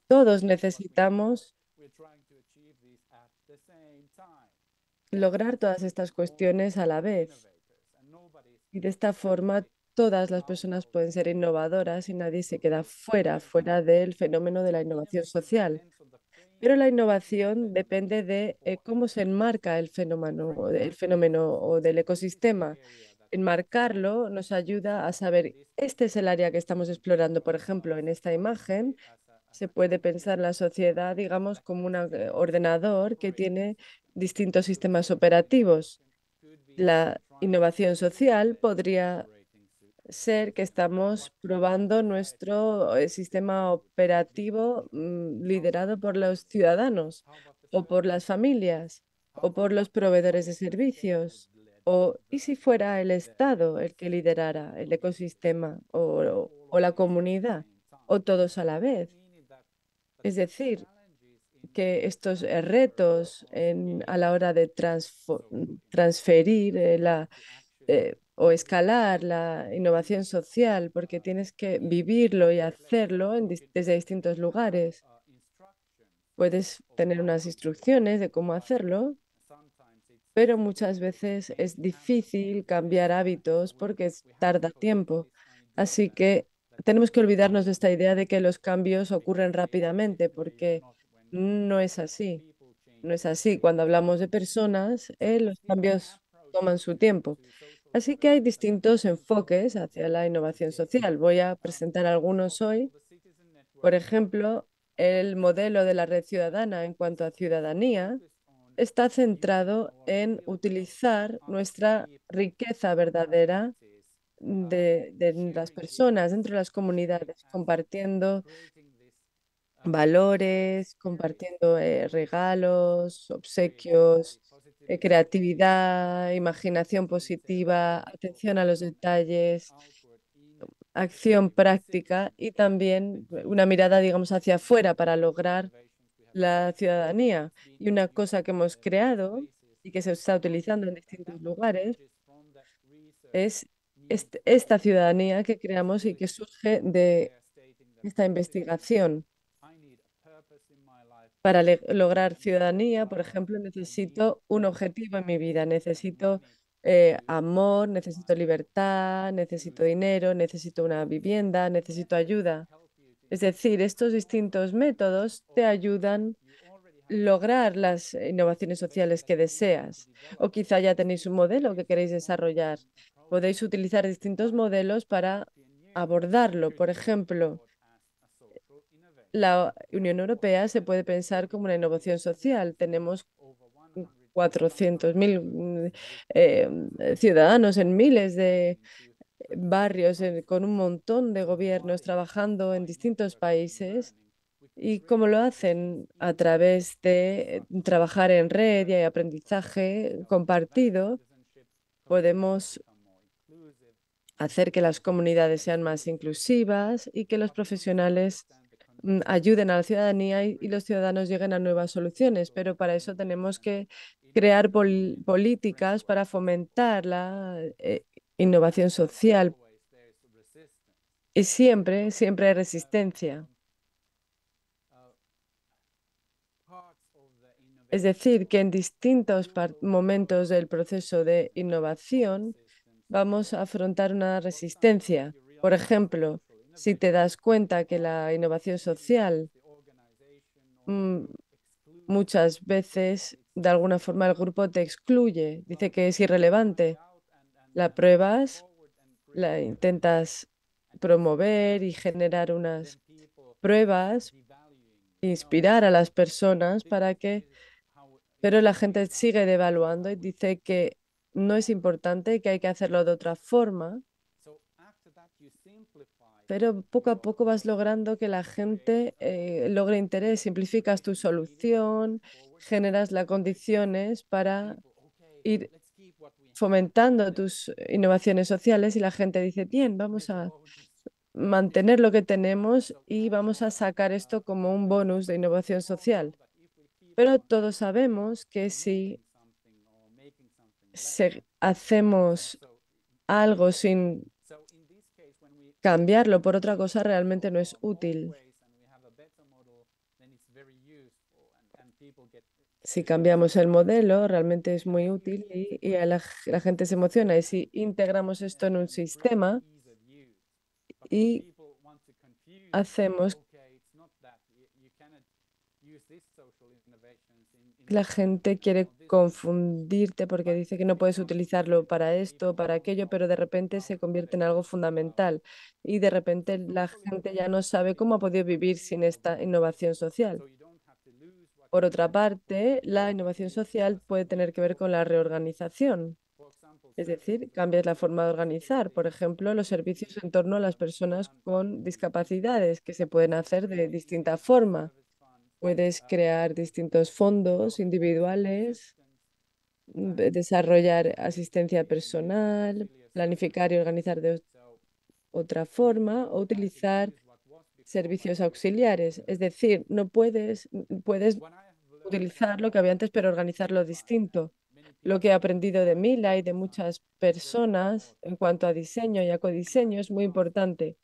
Todos necesitamos lograr todas estas cuestiones a la vez. Y de esta forma, todas las personas pueden ser innovadoras y nadie se queda fuera del fenómeno de la innovación social. Pero la innovación depende de cómo se enmarca el fenómeno o del ecosistema. Enmarcarlo nos ayuda a saber, este es el área que estamos explorando. Por ejemplo, en esta imagen se puede pensar la sociedad, digamos, como un ordenador que tiene distintos sistemas operativos. La innovación social podría ser que estamos probando nuestro sistema operativo liderado por los ciudadanos o por las familias o por los proveedores de servicios. ¿Y si fuera el Estado el que liderara el ecosistema o la comunidad o todos a la vez? Es decir, que estos retos a la hora de transferir o escalar la innovación social, porque tienes que vivirlo y hacerlo desde distintos lugares. Puedes tener unas instrucciones de cómo hacerlo, pero muchas veces es difícil cambiar hábitos porque tarda tiempo. Así que tenemos que olvidarnos de esta idea de que los cambios ocurren rápidamente, porque no es así. No es así. Cuando hablamos de personas, los cambios toman su tiempo. Así que hay distintos enfoques hacia la innovación social. Voy a presentar algunos hoy. Por ejemplo, el modelo de la red ciudadana en cuanto a ciudadanía está centrado en utilizar nuestra riqueza verdadera de las personas dentro de las comunidades, compartiendo valores, compartiendo regalos, obsequios, creatividad, imaginación positiva, atención a los detalles, acción práctica y también una mirada, digamos, hacia afuera para lograr la ciudadanía. Y una cosa que hemos creado y que se está utilizando en distintos lugares es esta ciudadanía que creamos y que surge de esta investigación. Para lograr ciudadanía, por ejemplo, necesito un objetivo en mi vida, necesito amor, necesito libertad, necesito dinero, necesito una vivienda, necesito ayuda. Es decir, estos distintos métodos te ayudan a lograr las innovaciones sociales que deseas. O quizá ya tenéis un modelo que queréis desarrollar. Podéis utilizar distintos modelos para abordarlo. Por ejemplo, la Unión Europea se puede pensar como una innovación social. Tenemos 400.000 ciudadanos en miles de barrios con un montón de gobiernos trabajando en distintos países. ¿Y cómo lo hacen? A través de trabajar en red y aprendizaje compartido. Podemos hacer que las comunidades sean más inclusivas y que los profesionales ayuden a la ciudadanía y los ciudadanos lleguen a nuevas soluciones. Pero para eso tenemos que crear políticas para fomentar la innovación social. Y siempre, siempre hay resistencia. Es decir, que en distintos momentos del proceso de innovación vamos a afrontar una resistencia. Por ejemplo, si te das cuenta que la innovación social muchas veces, de alguna forma, el grupo te excluye, dice que es irrelevante. La pruebas, la intentas promover y generar unas pruebas, inspirar a las personas para que, pero la gente sigue devaluando y dice que no es importante, que hay que hacerlo de otra forma. Pero poco a poco vas logrando que la gente logre interés, simplificas tu solución, generas las condiciones para ir fomentando tus innovaciones sociales y la gente dice, bien, vamos a mantener lo que tenemos y vamos a sacar esto como un bonus de innovación social. Pero todos sabemos que si hacemos algo sin cambiarlo por otra cosa, realmente no es útil. Si cambiamos el modelo, realmente es muy útil y la gente se emociona. Y si integramos esto en un sistema y hacemos la gente quiere confundirte porque dice que no puedes utilizarlo para esto, para aquello, pero de repente se convierte en algo fundamental y de repente la gente ya no sabe cómo ha podido vivir sin esta innovación social. Por otra parte, la innovación social puede tener que ver con la reorganización, es decir, cambias la forma de organizar, por ejemplo, los servicios en torno a las personas con discapacidades, que se pueden hacer de distinta forma. Puedes crear distintos fondos individuales, desarrollar asistencia personal, planificar y organizar de otra forma o utilizar servicios auxiliares. Es decir, no puedes utilizar lo que había antes, pero organizarlo distinto. Lo que he aprendido de Mila y de muchas personas en cuanto a diseño y ecodiseño es muy importante.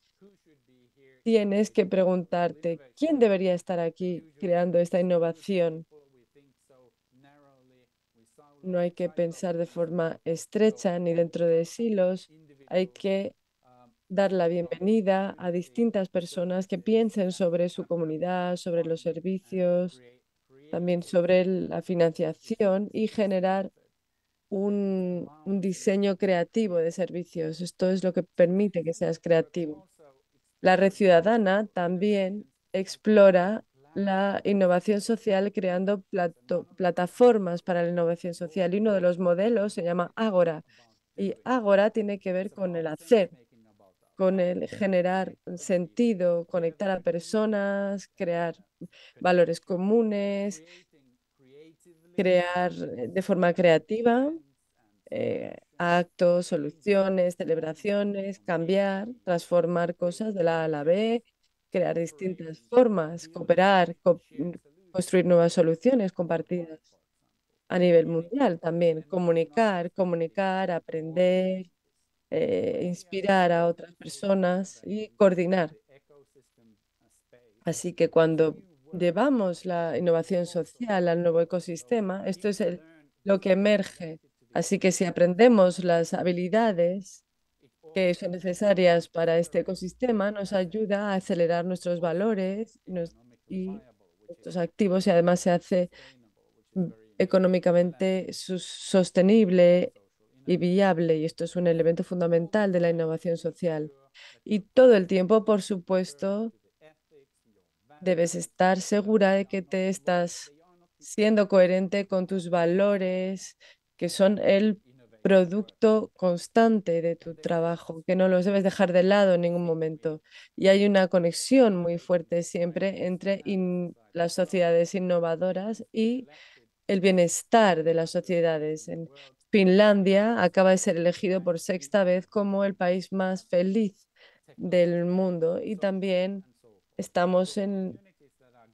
Tienes que preguntarte, ¿quién debería estar aquí creando esta innovación? No hay que pensar de forma estrecha ni dentro de silos. Hay que dar la bienvenida a distintas personas que piensen sobre su comunidad, sobre los servicios, también sobre la financiación y generar un diseño creativo de servicios. Esto es lo que permite que seas creativo. La red ciudadana también explora la innovación social creando plataformas para la innovación social y uno de los modelos se llama Ágora y Ágora tiene que ver con el hacer, con el generar sentido, conectar a personas, crear valores comunes, crear de forma creativa actos, soluciones, celebraciones, cambiar, transformar cosas de la A a la B, crear distintas formas, cooperar, construir nuevas soluciones compartidas a nivel mundial también, comunicar, aprender, inspirar a otras personas y coordinar. Así que cuando llevamos la innovación social al nuevo ecosistema, esto es lo que emerge. Así que si aprendemos las habilidades que son necesarias para este ecosistema, nos ayuda a acelerar nuestros valores y nuestros activos y además se hace económicamente sostenible y viable. Y esto es un elemento fundamental de la innovación social. Y todo el tiempo, por supuesto, debes estar segura de que te estás siendo coherente con tus valores, que son el producto constante de tu trabajo, que no los debes dejar de lado en ningún momento. Y hay una conexión muy fuerte siempre entre las sociedades innovadoras y el bienestar de las sociedades. En Finlandia acaba de ser elegido por sexta vez como el país más feliz del mundo y también estamos en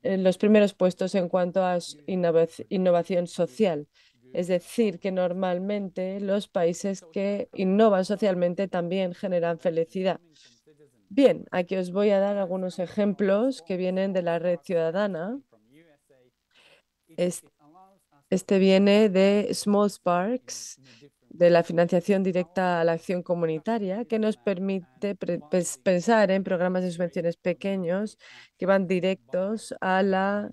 los primeros puestos en cuanto a innovación social. Es decir, que normalmente los países que innovan socialmente también generan felicidad. Bien, aquí os voy a dar algunos ejemplos que vienen de la red ciudadana. Este viene de Small Sparks, de la financiación directa a la acción comunitaria, que nos permite pensar en programas de subvenciones pequeños que van directos a la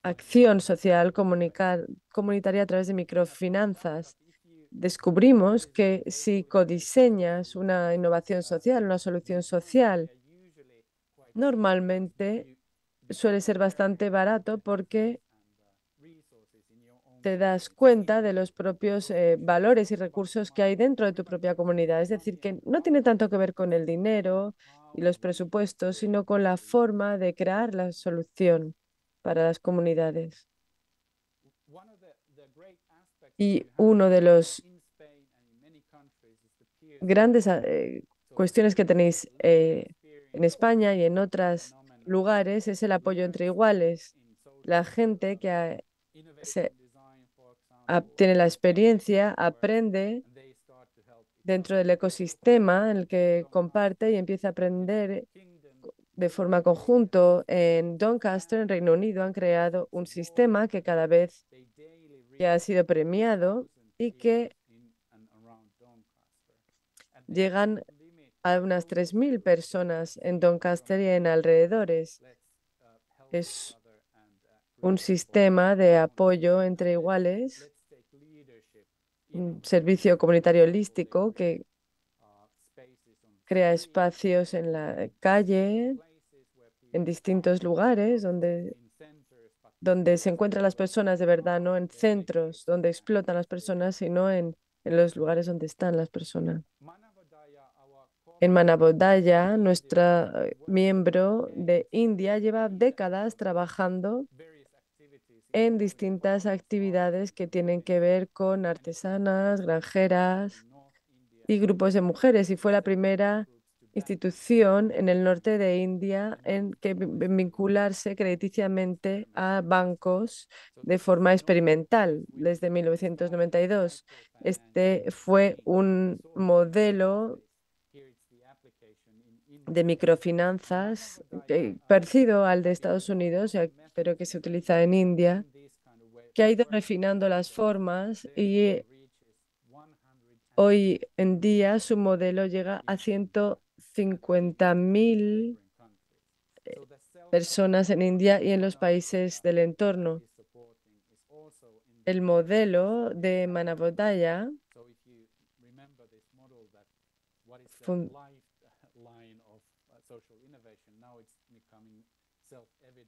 acción social comunitaria a través de microfinanzas. Descubrimos que si codiseñas una innovación social, una solución social, normalmente suele ser bastante barato porque te das cuenta de los propios valores y recursos que hay dentro de tu propia comunidad. Es decir, que no tiene tanto que ver con el dinero y los presupuestos, sino con la forma de crear la solución para las comunidades. Y uno de los grandes cuestiones que tenéis en España y en otros lugares es el apoyo entre iguales. La gente que tiene la experiencia, aprende dentro del ecosistema en el que comparte y empieza a aprender de forma conjunto. En Doncaster, en Reino Unido, han creado un sistema que cada vez que ha sido premiado y que llegan a unas 3.000 personas en Doncaster y en alrededores. Es un sistema de apoyo entre iguales, un servicio comunitario holístico que crea espacios en la calle, en distintos lugares donde se encuentran las personas de verdad, no en centros donde explotan las personas, sino en los lugares donde están las personas. En Manavodaya, nuestra miembro de India lleva décadas trabajando en distintas actividades que tienen que ver con artesanas, granjeras y grupos de mujeres, y fue la primera institución en el norte de India en que vincularse crediticiamente a bancos de forma experimental desde 1992. Este fue un modelo de microfinanzas parecido al de Estados Unidos, pero que se utiliza en India, que ha ido refinando las formas y hoy en día su modelo llega a 150.000 personas en India y en los países del entorno. El modelo de Manavodaya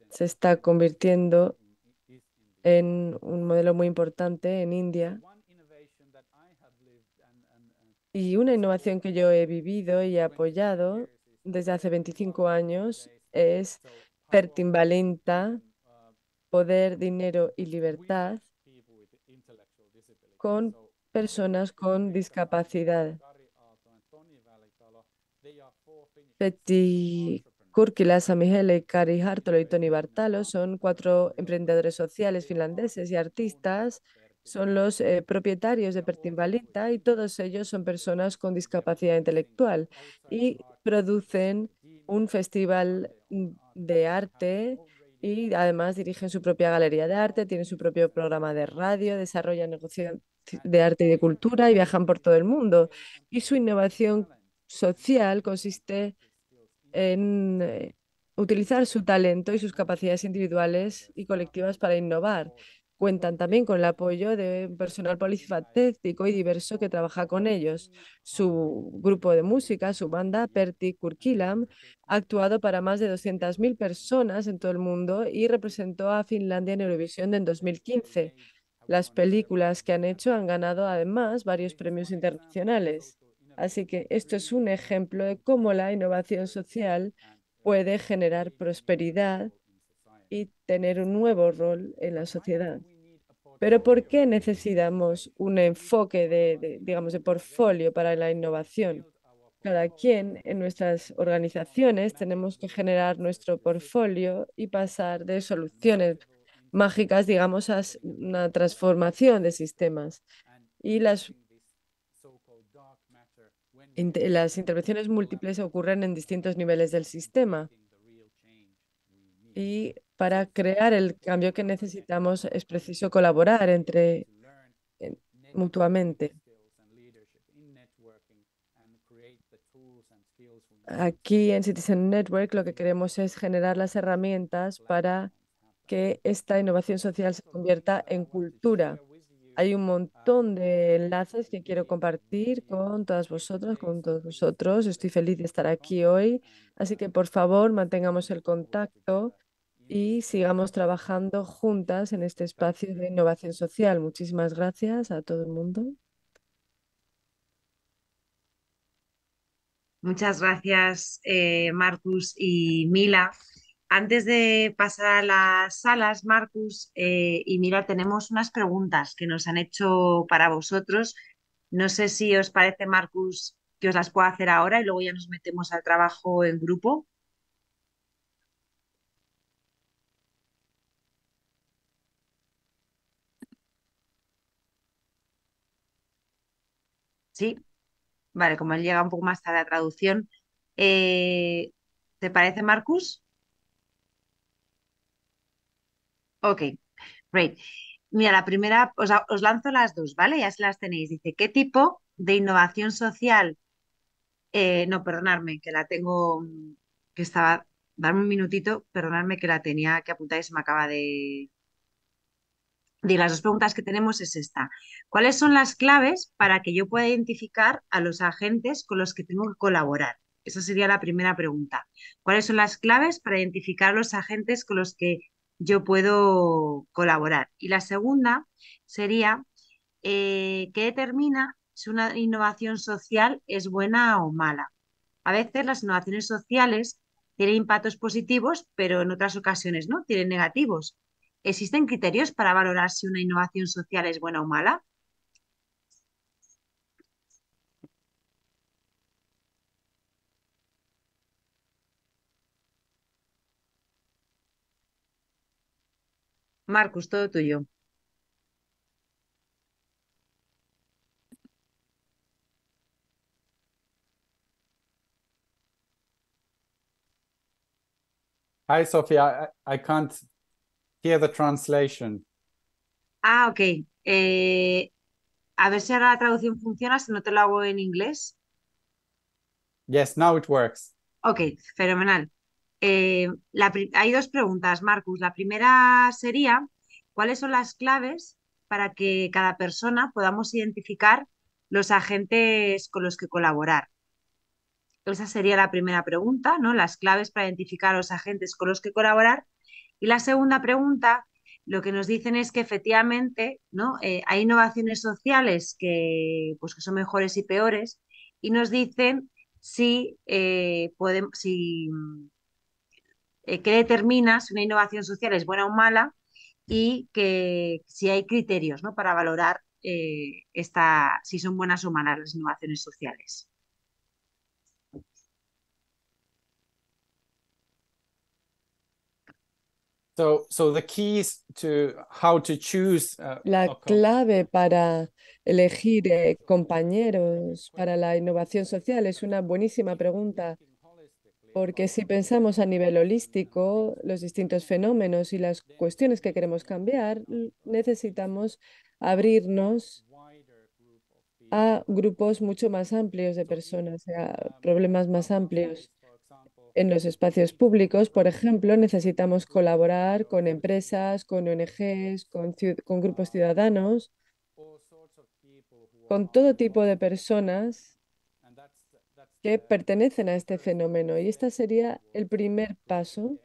se está convirtiendo en un modelo muy importante en India. Y una innovación que yo he vivido y apoyado desde hace 25 años es Pertimbalenta, Poder, Dinero y Libertad, con personas con discapacidad. Petty Kurkila, Samihele, Kari Hartolo y Toni Bartalo son 4 emprendedores sociales finlandeses y artistas. Son los propietarios de Pertimbalenta y todos ellos son personas con discapacidad intelectual y producen un festival de arte y además dirigen su propia galería de arte, tienen su propio programa de radio, desarrollan negocios de arte y de cultura y viajan por todo el mundo. Y su innovación social consiste en utilizar su talento y sus capacidades individuales y colectivas para innovar. Cuentan también con el apoyo de un personal polifacético y diverso que trabaja con ellos. Su grupo de música, su banda, Pertti Kurkilam, ha actuado para más de 200.000 personas en todo el mundo y representó a Finlandia en Eurovisión en 2015. Las películas que han hecho han ganado además varios premios internacionales. Así que esto es un ejemplo de cómo la innovación social puede generar prosperidad y tener un nuevo rol en la sociedad. Pero ¿por qué necesitamos un enfoque digamos, de portfolio para la innovación? Cada quien en nuestras organizaciones tenemos que generar nuestro portfolio y pasar de soluciones mágicas, digamos, a una transformación de sistemas. Y las intervenciones múltiples ocurren en distintos niveles del sistema. Y para crear el cambio que necesitamos es preciso colaborar mutuamente. Aquí en Citizen Network lo que queremos es generar las herramientas para que esta innovación social se convierta en cultura. Hay un montón de enlaces que quiero compartir con todas vosotras, con todos vosotros. Estoy feliz de estar aquí hoy, así que por favor mantengamos el contacto y sigamos trabajando juntas en este espacio de innovación social. Muchísimas gracias a todo el mundo. Muchas gracias, Marcus y Mila. Antes de pasar a las salas, Marcus y Mila, tenemos unas preguntas que nos han hecho para vosotros. No sé si os parece, Marcus, que os las puedo hacer ahora y luego ya nos metemos al trabajo en grupo. Sí, vale, como él llega un poco más tarde a la traducción. Eh, ¿Te parece, Marcus? Ok, great. Mira, la primera, os lanzo las dos, ¿vale? Ya se las tenéis. Dice, ¿qué tipo de innovación social? No, perdonadme, que la tengo, que estaba, darme un minutito, perdonadme que la tenía que apuntar y se me acaba de las dos preguntas que tenemos es esta. ¿Cuáles son las claves para que yo pueda identificar a los agentes con los que tengo que colaborar? Esa sería la primera pregunta. ¿Cuáles son las claves para identificar a los agentes con los que yo puedo colaborar? Y la segunda sería, ¿qué determina si una innovación social es buena o mala? A veces las innovaciones sociales tienen impactos positivos, pero en otras ocasiones no, tienen negativos. ¿Existen criterios para valorar si una innovación social es buena o mala? Marcus, todo tuyo. Hi, Sophia. I can't hear the translation. Ah, ok. A ver si ahora la traducción funciona, si no te lo hago en inglés. Yes, now it works. Ok, fenomenal. Hay dos preguntas, Marcus. La primera sería, ¿cuáles son las claves para que cada persona podamos identificar los agentes con los que colaborar? Esa sería la primera pregunta, ¿no? Las claves para identificar a los agentes con los que colaborar. Y la segunda pregunta, lo que nos dicen es que efectivamente, ¿no? Hay innovaciones sociales pues, que son mejores y peores y nos dicen si podemos, si qué determina si una innovación social es buena o mala y que si hay criterios, ¿no? Para valorar si son buenas o malas las innovaciones sociales. So the keys to how to choose La clave para elegir compañeros para la innovación social es una buenísima pregunta, porque si pensamos a nivel holístico, los distintos fenómenos y las cuestiones que queremos cambiar, necesitamos abrirnos a grupos mucho más amplios de personas, a problemas más amplios. En los espacios públicos, por ejemplo, necesitamos colaborar con empresas, con ONGs, con grupos ciudadanos, con todo tipo de personas que pertenecen a este fenómeno. Y este sería el primer paso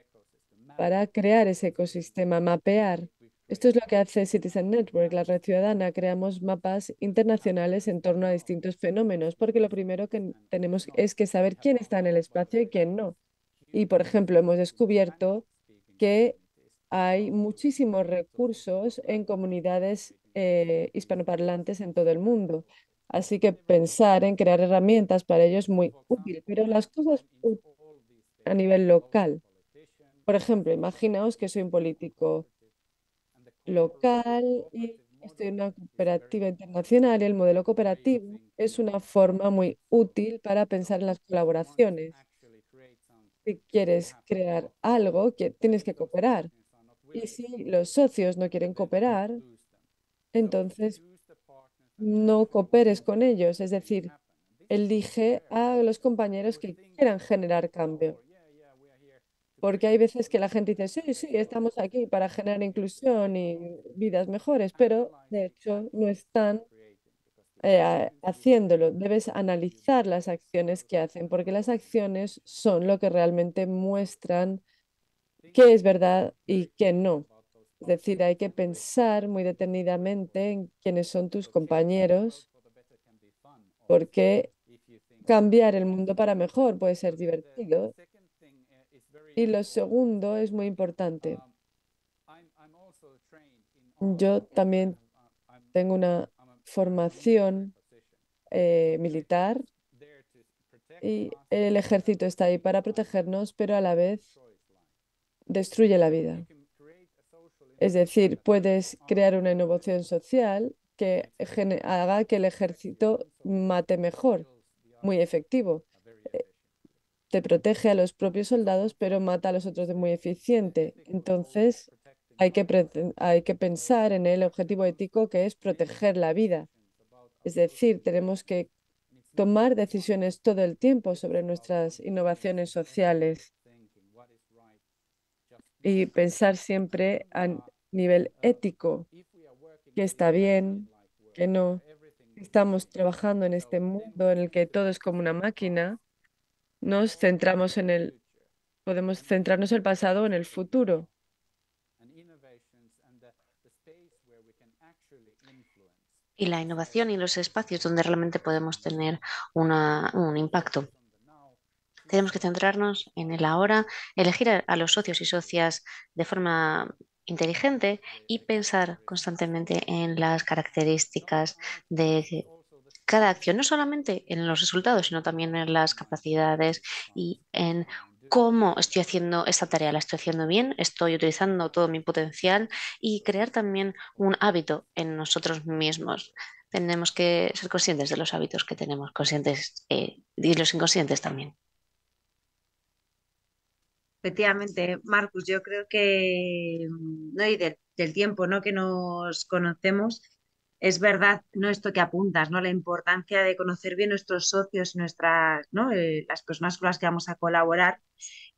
para crear ese ecosistema, mapear Esto es lo que hace Citizen Network, la red ciudadana. Creamos mapas internacionales en torno a distintos fenómenos, porque lo primero que tenemos es que saber quién está en el espacio y quién no. Y, por ejemplo, hemos descubierto que hay muchísimos recursos en comunidades hispanoparlantes en todo el mundo. Así que pensar en crear herramientas para ello es muy útil, pero las cosas a nivel local. Por ejemplo, imaginaos que soy un político local y estoy en una cooperativa internacional y el modelo cooperativo es una forma muy útil para pensar en las colaboraciones. Si quieres crear algo, tienes que cooperar. Y si los socios no quieren cooperar, entonces no cooperes con ellos. Es decir, elige a los compañeros que quieran generar cambio. Porque hay veces que la gente dice, sí, sí, estamos aquí para generar inclusión y vidas mejores, pero de hecho no están haciéndolo. Debes analizar las acciones que hacen, porque las acciones son lo que realmente muestran qué es verdad y qué no. Es decir, hay que pensar muy detenidamente en quiénes son tus compañeros, porque cambiar el mundo para mejor puede ser divertido. Y lo segundo es muy importante. Yo también tengo una formación militar y el ejército está ahí para protegernos, pero a la vez destruye la vida. Es decir, puedes crear una innovación social que haga que el ejército mate mejor, muy efectivo. Eh, Te protege a los propios soldados, pero mata a los otros de muy eficiente. Entonces, hay que pensar en el objetivo ético que es proteger la vida. Es decir, tenemos que tomar decisiones todo el tiempo sobre nuestras innovaciones sociales y pensar siempre a nivel ético, que está bien, que no. Estamos trabajando en este mundo en el que todo es como una máquina, nos centramos podemos centrarnos en el pasado o en el futuro. Y la innovación y los espacios donde realmente podemos tener un impacto. Tenemos que centrarnos en el ahora, elegir a los socios y socias de forma inteligente y pensar constantemente en las características de cada acción, no solamente en los resultados, sino también en las capacidades y en cómo estoy haciendo esta tarea. ¿La estoy haciendo bien? ¿Estoy utilizando todo mi potencial? Y crear también un hábito en nosotros mismos. Tenemos que ser conscientes de los hábitos que tenemos, conscientes y los inconscientes también. Efectivamente, Marcus, yo creo que no, y del tiempo, ¿no?, que nos conocemos, es verdad, ¿no?, esto que apuntas, ¿no?, la importancia de conocer bien nuestros socios, nuestras, ¿no?, las personas con las que vamos a colaborar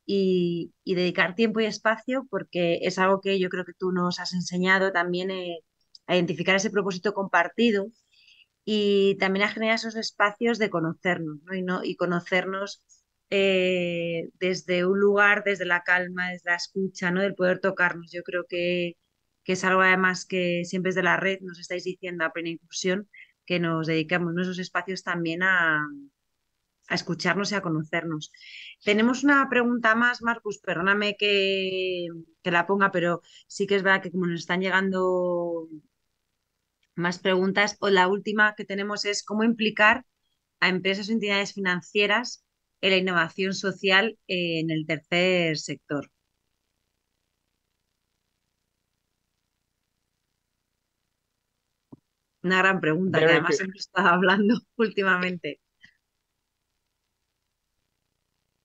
y dedicar tiempo y espacio, porque es algo que yo creo que tú nos has enseñado también, a identificar ese propósito compartido y también a generar esos espacios de conocernos, ¿no? Y conocernos desde un lugar, desde la calma, desde la escucha, ¿no?, del poder tocarnos. Yo creo que es algo además que siempre es de la red, nos estáis diciendo a Plena Inclusión, que nos dedicamos nuestros espacios también a escucharnos y a conocernos. Tenemos una pregunta más, Marcus, perdóname que la ponga, pero sí que es verdad que como nos están llegando más preguntas, o la última que tenemos es cómo implicar a empresas o entidades financieras en la innovación social en el tercer sector. Una gran pregunta que Very además good. hemos estado hablando últimamente.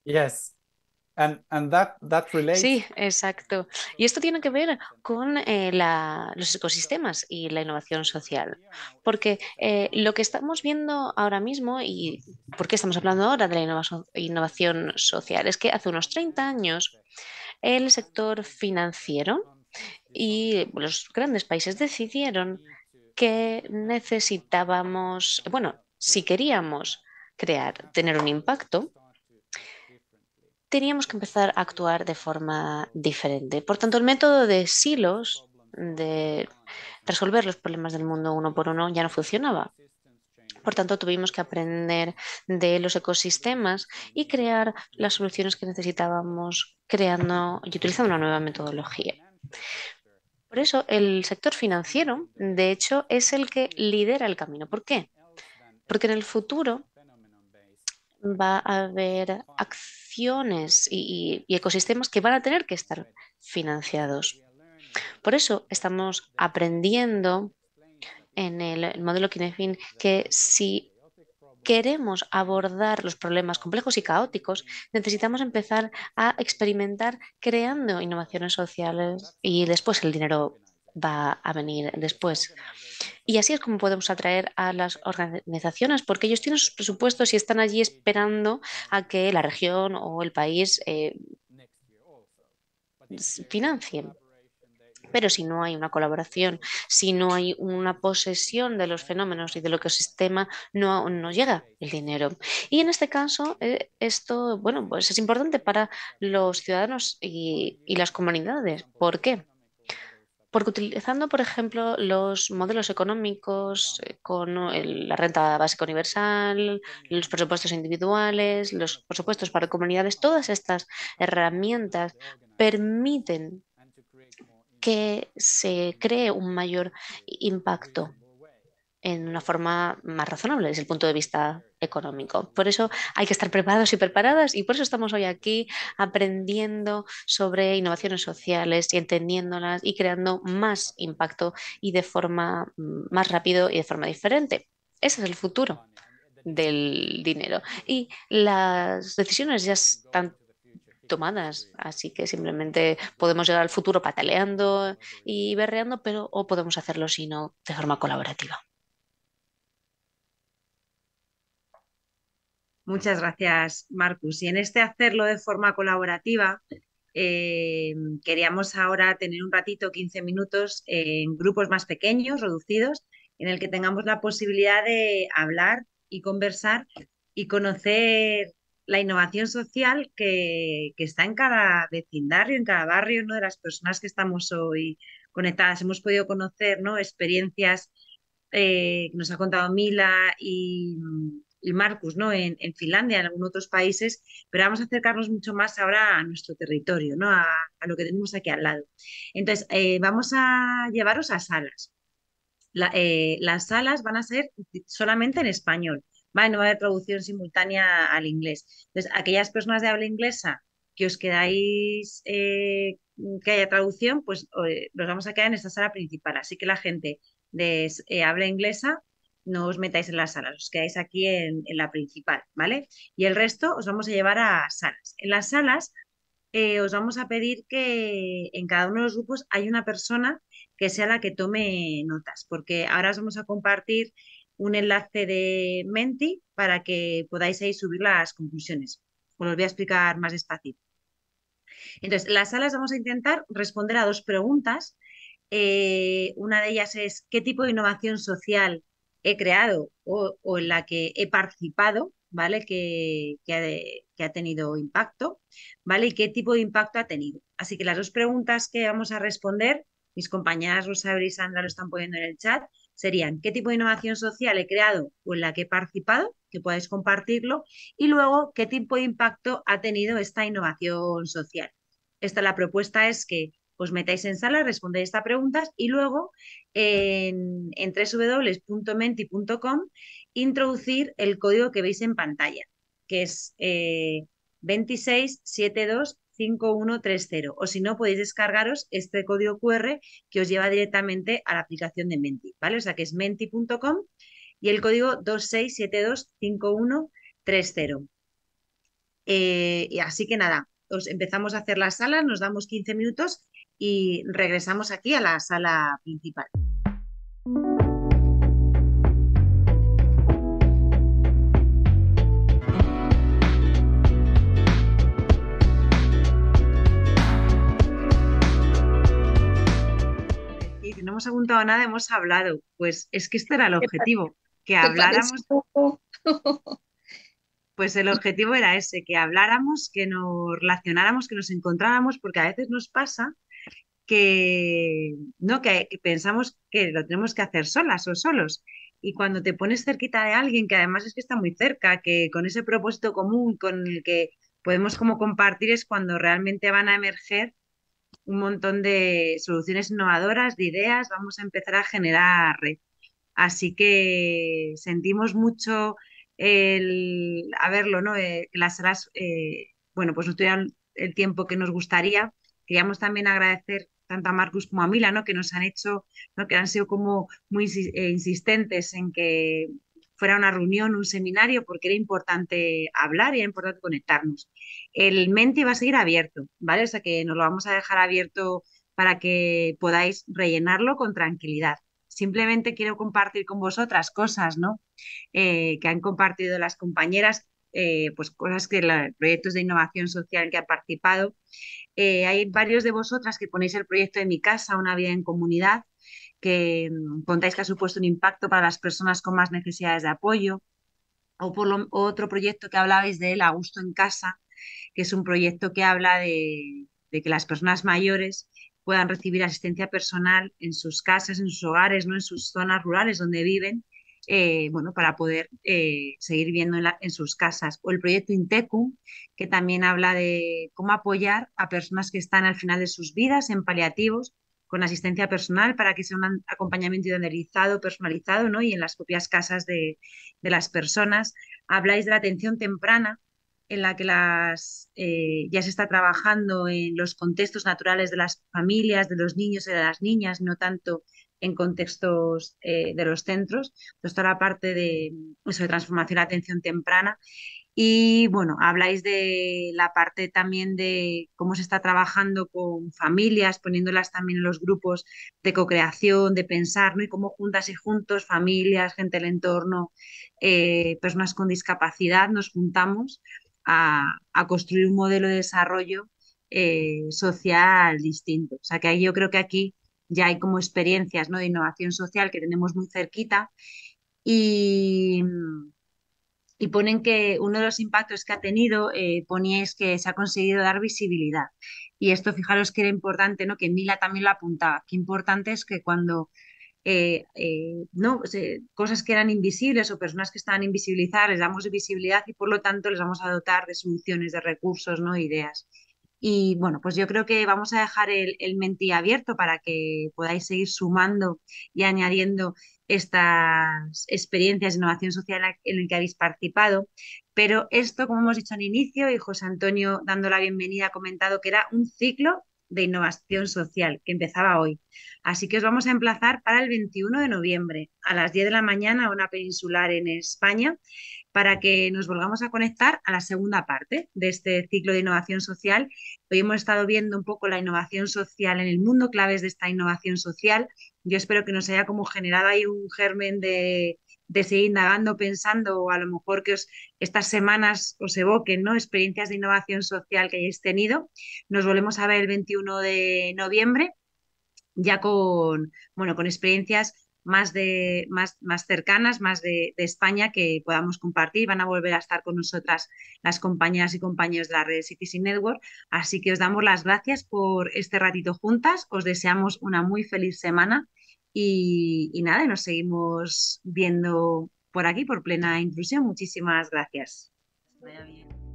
Yes. And that relates. Sí, exacto. Y esto tiene que ver con los ecosistemas y la innovación social, porque lo que estamos viendo ahora mismo y por qué estamos hablando ahora de la innovación social es que hace unos 30 años el sector financiero y los grandes países decidieron que necesitábamos, bueno, si queríamos tener un impacto, teníamos que empezar a actuar de forma diferente. Por tanto, el método de silos de resolver los problemas del mundo uno por uno ya no funcionaba. Por tanto, tuvimos que aprender de los ecosistemas y crear las soluciones que necesitábamos creando y utilizando una nueva metodología. Por eso, el sector financiero, de hecho, es el que lidera el camino. ¿Por qué? Porque en el futuro va a haber acciones y ecosistemas que van a tener que estar financiados. Por eso estamos aprendiendo en el modelo Kinefin que si queremos abordar los problemas complejos y caóticos, necesitamos empezar a experimentar creando innovaciones sociales y después el dinero va a venir después. Y así es como podemos atraer a las organizaciones, porque ellos tienen sus presupuestos y están allí esperando a que la región o el país financien. Pero si no hay una colaboración, si no hay una posesión de los fenómenos y del ecosistema, no llega el dinero. Y en este caso, esto, bueno, pues es importante para los ciudadanos y las comunidades. ¿Por qué? Porque utilizando, por ejemplo, los modelos económicos con la renta básica universal, los presupuestos individuales, los presupuestos para comunidades, todas estas herramientas permiten que se cree un mayor impacto en una forma más razonable desde el punto de vista económico. Por eso hay que estar preparados y preparadas y por eso estamos hoy aquí aprendiendo sobre innovaciones sociales y entendiéndolas y creando más impacto y de forma más rápido y de forma diferente. Ese es el futuro del dinero y las decisiones ya están tomadas, así que simplemente podemos llegar al futuro pataleando y berreando, pero o podemos hacerlo sino de forma colaborativa. Muchas gracias, Marcus. Y en este hacerlo de forma colaborativa, queríamos ahora tener un ratito, 15 minutos, en grupos más pequeños, reducidos, en el que tengamos la posibilidad de hablar y conversar y conocer la innovación social que está en cada vecindario, en cada barrio, ¿no? De las personas que estamos hoy conectadas. Hemos podido conocer, ¿no? Experiencias que nos ha contado Mila y Marcus, ¿no? En Finlandia, en algunos otros países, pero vamos a acercarnos mucho más ahora a nuestro territorio, ¿no? A lo que tenemos aquí al lado. Entonces, vamos a llevaros a salas. Las salas van a ser solamente en español, ¿vale? No va a haber traducción simultánea al inglés. Entonces, aquellas personas de habla inglesa que os quedáis que haya traducción, pues nos vamos a quedar en esta sala principal. Así que la gente de habla inglesa no os metáis en las salas, os quedáis aquí en la principal, ¿vale? Y el resto os vamos a llevar a salas. En las salas os vamos a pedir que en cada uno de los grupos hay una persona que sea la que tome notas, porque ahora os vamos a compartir un enlace de Menti para que podáis ahí subir las conclusiones. Os lo voy a explicar más despacio. Entonces, en las salas vamos a intentar responder a dos preguntas. Una de ellas es ¿qué tipo de innovación social he creado o en la que he participado, ¿vale? Que ha tenido impacto, ¿vale? ¿Y qué tipo de impacto ha tenido? Así que las dos preguntas que vamos a responder, mis compañeras Rosa y Sandra lo están poniendo en el chat, serían ¿qué tipo de innovación social he creado o en la que he participado? Que podáis compartirlo. Y luego, ¿qué tipo de impacto ha tenido esta innovación social? La propuesta es que os metáis en sala, respondéis estas preguntas y luego en www.menti.com introducir el código que veis en pantalla, que es 26725130. O si no, podéis descargaros este código QR que os lleva directamente a la aplicación de Menti, ¿vale? O sea que es menti.com y el código 26725130. Y así que nada, empezamos a hacer la sala, nos damos 15 minutos y regresamos aquí a la sala principal. Y si no hemos apuntado nada, hemos hablado. Pues es que este era el objetivo, que habláramos. Pues el objetivo era ese, que habláramos, que nos relacionáramos, que nos encontráramos, porque a veces nos pasa que ¿no? Que pensamos que lo tenemos que hacer solas o solos. Y cuando te pones cerquita de alguien que además es que está muy cerca, que con ese propósito común con el que podemos como compartir es cuando realmente van a emerger un montón de soluciones innovadoras, de ideas, vamos a empezar a generar red. Así que sentimos mucho a verlo, ¿no? Que las salas, bueno, pues no tuvieron el tiempo que nos gustaría. Queríamos también agradecer tanto a Marcus como a Mila, ¿no? Que nos han hecho, ¿no? Que han sido como muy insistentes en que fuera una reunión, un seminario, porque era importante hablar y era importante conectarnos. El Menti va a seguir abierto, ¿vale? O sea que nos lo vamos a dejar abierto para que podáis rellenarlo con tranquilidad. Simplemente quiero compartir con vosotras cosas, ¿no? Que han compartido las compañeras, pues cosas que proyectos de innovación social en que han participado. Hay varios de vosotras que ponéis el proyecto de Mi Casa, una vida en comunidad, que contáis que ha supuesto un impacto para las personas con más necesidades de apoyo. O otro proyecto que hablabais de él, A Gusto en Casa, que es un proyecto que habla de que las personas mayores puedan recibir asistencia personal en sus casas, en sus hogares, ¿no? En sus zonas rurales donde viven, bueno, para poder seguir viviendo en sus casas. O el proyecto Intecum, que también habla de cómo apoyar a personas que están al final de sus vidas en paliativos con asistencia personal para que sea un acompañamiento individualizado, personalizado, ¿no? Y en las propias casas de las personas. Habláis de la atención temprana, en la que ya se está trabajando en los contextos naturales de las familias, de los niños y de las niñas, no tanto en contextos de los centros. Entonces, toda la parte de, eso, de transformación a atención temprana. Y bueno, habláis de la parte también de cómo se está trabajando con familias, poniéndolas también en los grupos de co-creación, de pensar, ¿no? Y cómo juntas y juntos, familias, gente del entorno, personas con discapacidad, nos juntamos a construir un modelo de desarrollo social distinto. O sea que ahí yo creo que aquí ya hay como experiencias, ¿no? De innovación social que tenemos muy cerquita y, y ponen que uno de los impactos que ha tenido, poníais que se ha conseguido dar visibilidad. Y esto, fijaros que era importante, ¿no? Que Mila también lo apuntaba, que importante es que cuando no, cosas que eran invisibles o personas que estaban invisibilizadas, les damos visibilidad y por lo tanto les vamos a dotar de soluciones, de recursos, ¿no? Ideas. Y bueno, pues yo creo que vamos a dejar el Menti abierto para que podáis seguir sumando y añadiendo estas experiencias de innovación social en el que habéis participado. Pero esto, como hemos dicho al inicio, y José Antonio, dando la bienvenida, ha comentado que era un ciclo de innovación social que empezaba hoy. Así que os vamos a emplazar para el 21 de noviembre a las 10 de la mañana, hora peninsular en España, para que nos volvamos a conectar a la segunda parte de este ciclo de innovación social. Hoy hemos estado viendo un poco la innovación social en el mundo, claves de esta innovación social. Yo espero que nos haya como generado ahí un germen de seguir indagando, pensando, o a lo mejor que estas semanas os evoquen, ¿no? Experiencias de innovación social que hayáis tenido. Nos volvemos a ver el 21 de noviembre ya con, bueno, con experiencias más cercanas, más de España que podamos compartir. Van a volver a estar con nosotras las compañeras y compañeros de la red Citizen Network. Así que os damos las gracias por este ratito juntas. Os deseamos una muy feliz semana y nada, nos seguimos viendo por aquí, por Plena Inclusión. Muchísimas gracias. Vaya bien.